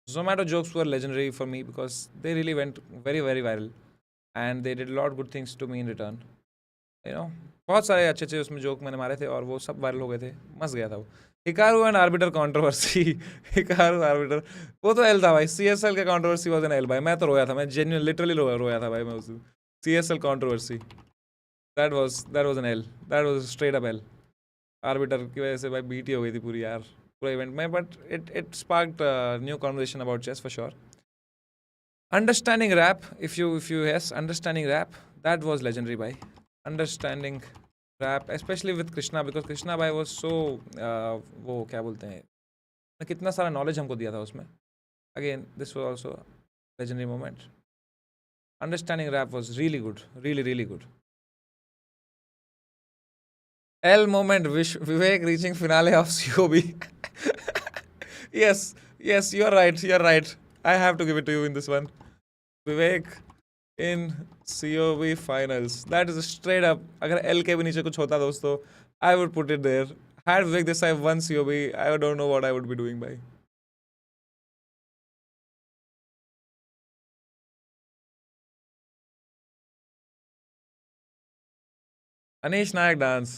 Zomato jokes were legendary for me because they really went very, very viral. And they did a lot of good things to me in return. You know, बहुत सारे अच्छे अच्छे उसमें joke मैंने मारे थे और वो सब वायरल हो गए थे. मस्त गया था वो. Hikaru and arbiter controversy. Hikaru arbiter वो तो एल था भाई. CSL का कंट्रोवर्सी वाज एन एल भाई. मैं तो रोया था. मैं जेन्युइन लिटरली रोया था भाई मैं उस CSL controversy. That was an L. That was straight up L. Arbiter की वजह से भाई बीटी हो गई थी पूरी यार पूरा इवेंट में. But it sparked new conversation about chess for sure. Understanding rap, if you yes, understanding rap, that was legendary bhai. Understanding rap, especially with Krishna, because Krishna bhai was so वो क्या बोलते हैं कितना सारा knowledge हमको दिया था उसमें. Again, this was also a legendary moment. Understanding rap was really good, really good. L moment, Vivek reaching finale of COB. yes, you're right. I have to give it to you in this one. Vivek in COB finals. That is straight up. अगर L के भी नीचे कुछ होता दोस्तों, I would put it there. Had Vivek Desai won COB, I don't know what I would be doing by. Anish Nayak dance.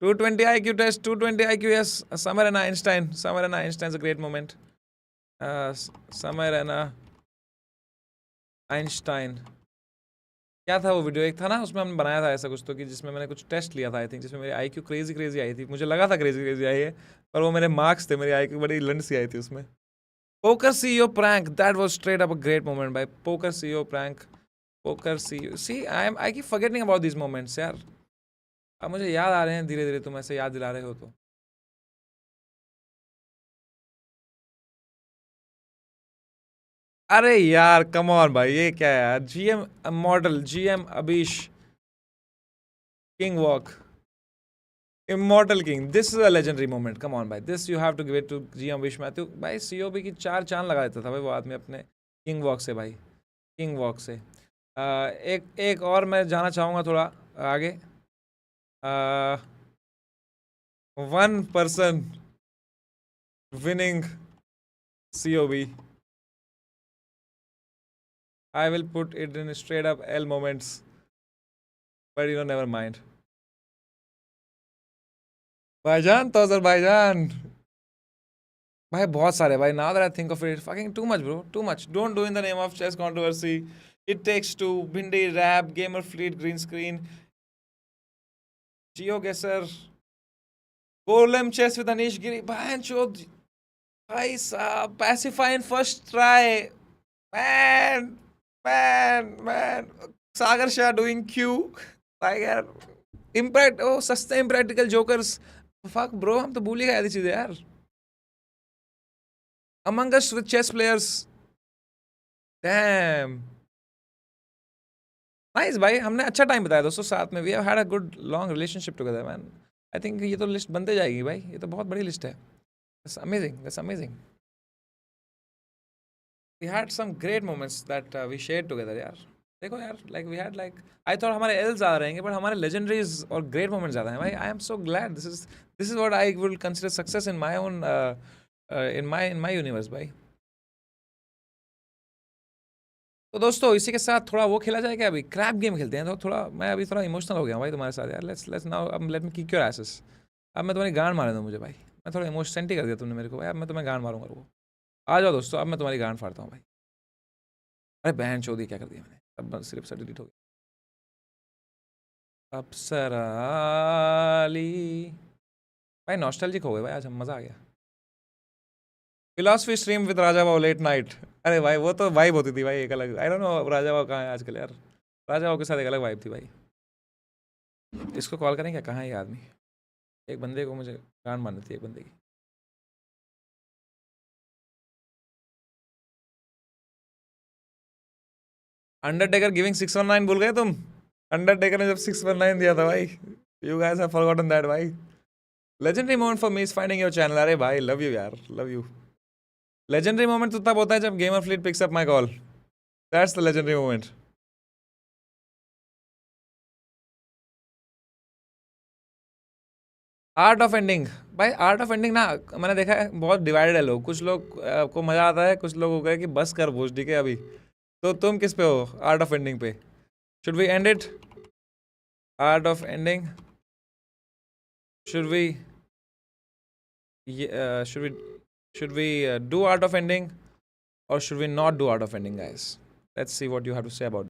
220 IQ test, 220 IQ, yes. Summer and Einstein. Summer and Einstein's a great moment. Summer and Einstein. क्या था वो video? एक था ना उसमें हमने बनाया था ऐसा कुछ तो कि जिसमें मैंने कुछ टेस्ट लिया था आई थिंक, जिसमें मेरी IQ क्रेजी आई थी. मुझे लगा था क्रेजी आई है पर वो मेरे मार्क्स थे. मेरी IQ बड़ी लंड सी आई थी उसमें. Poker CEO prank, that was straight up a great moment भाई. Poker CEO prank. Poker CEO, see I keep forgetting about this moments यार. अब मुझे याद आ रहे हैं धीरे धीरे. तुम ऐसे याद दिला रहे हो तो. अरे यार कम ऑन भाई, ये क्या है यार. GM model, GM Abhish king walk, immortal king. This is a legendary moment. Come on भाई, this you have to give it to GM Abhish Mathew भाई. COB की 4 चांद लगा देता था भाई वो आदमी अपने किंग वॉक से भाई. किंग वॉक से. एक और मैं जाना चाहूँगा थोड़ा आगे. One person winning COB. I will put it in straight up L moments. But you know, never mind. भाईजान तो भाईजान भाई बहुत सारे भाई. Now that I think of it, fucking too much bro, too much. Don't do in the name of chess controversy. It takes two. Bindi rap, gamer fleet, green screen, GeoGuessr, Golem chess with Anish Giri. Bhai भाई साहब, pacify in first try. Man. Sagar Shah doing Q. भाई यार impact. ओ सस्ते impractical jokers. Fuck bro, हम तो भूल ही गए थी चीजें यार. Among Us with chess players. Damn. Nice भाई, हमने अच्छा टाइम बताया दोस्तों साथ में. We have had a good long relationship together man. I think ये तो लिस्ट बनते जाएगी भाई. ये तो बहुत बड़ी लिस्ट है. That's amazing. We had some great moments that we shared together यार. देखो यार, like we had like I thought हमारे L ज़्यादा रहेंगे but हमारे legendaries और great moments ज़्यादा हैं भाई. I am so glad. This is what I will consider success in my own in my universe भाई. तो दोस्तों इसी के साथ थोड़ा वो खेला जाए क्या? अभी क्रैप गेम खेलते हैं. तो थोड़ा मैं अभी थोड़ा इमोशनल हो गया भाई तुम्हारे साथ यार. लेट्स नाउ अब let me kick your asses. अब मैं तुम्हारी गांड मार दूँ मुझे भाई. मैं थोड़ा इमोशन कर दिया तुमने मेरे को भाई. अब मैं तुम्हें गांड मारूंगा. वो आ जाओ दोस्तों, अब मैं तुम्हारी गांड फाड़ता हूँ भाई. अरे बहन चौधरी क्या कर दिया मैंने. अब सिर्फ से डिलीट हो गया. अप्सराली भाई नॉस्टैल्जिक हो गए भाई आज हम. मज़ा आ गया. Philosophy stream with Raja Babu late night. अरे भाई वो तो वाइब होती थी भाई एक अलग. आई डोंट नो राजा बाबू कहाँ है आजकल यार. राजा बाबू के साथ एक अलग वाइब थी भाई. इसको कॉल करें क्या? कहाँ है ये आदमी? एक बंदे को मुझे गांड मारनी थी. एक बंदे की. अंडरटेकर गिविंग 619 भूल गए तुम? अंडरटेकर ने जब 619 दिया था भाई. You guys have forgotten that भाई. Legendary moment for me is finding your channel. अरे भाई लव यू यार, लव यू. लेजेंडरी मोमेंट तो तब होता है जब gamer fleet picks up my call. That's the legendary moment. Art of ending. भाई आर्ट ऑफ एंडिंग ना, मैंने देखा है बहुत डिवाइडेड है लोग. कुछ लोग को मजा आता है, कुछ लोग हो गए कि बस कर भोज ठीक है अभी. तो तुम किस पे हो आर्ट ऑफ एंडिंग पे? Should we end it? Art of ending. Should we should we do art of ending or should we not do art of ending, guys? Let's see what you have to say about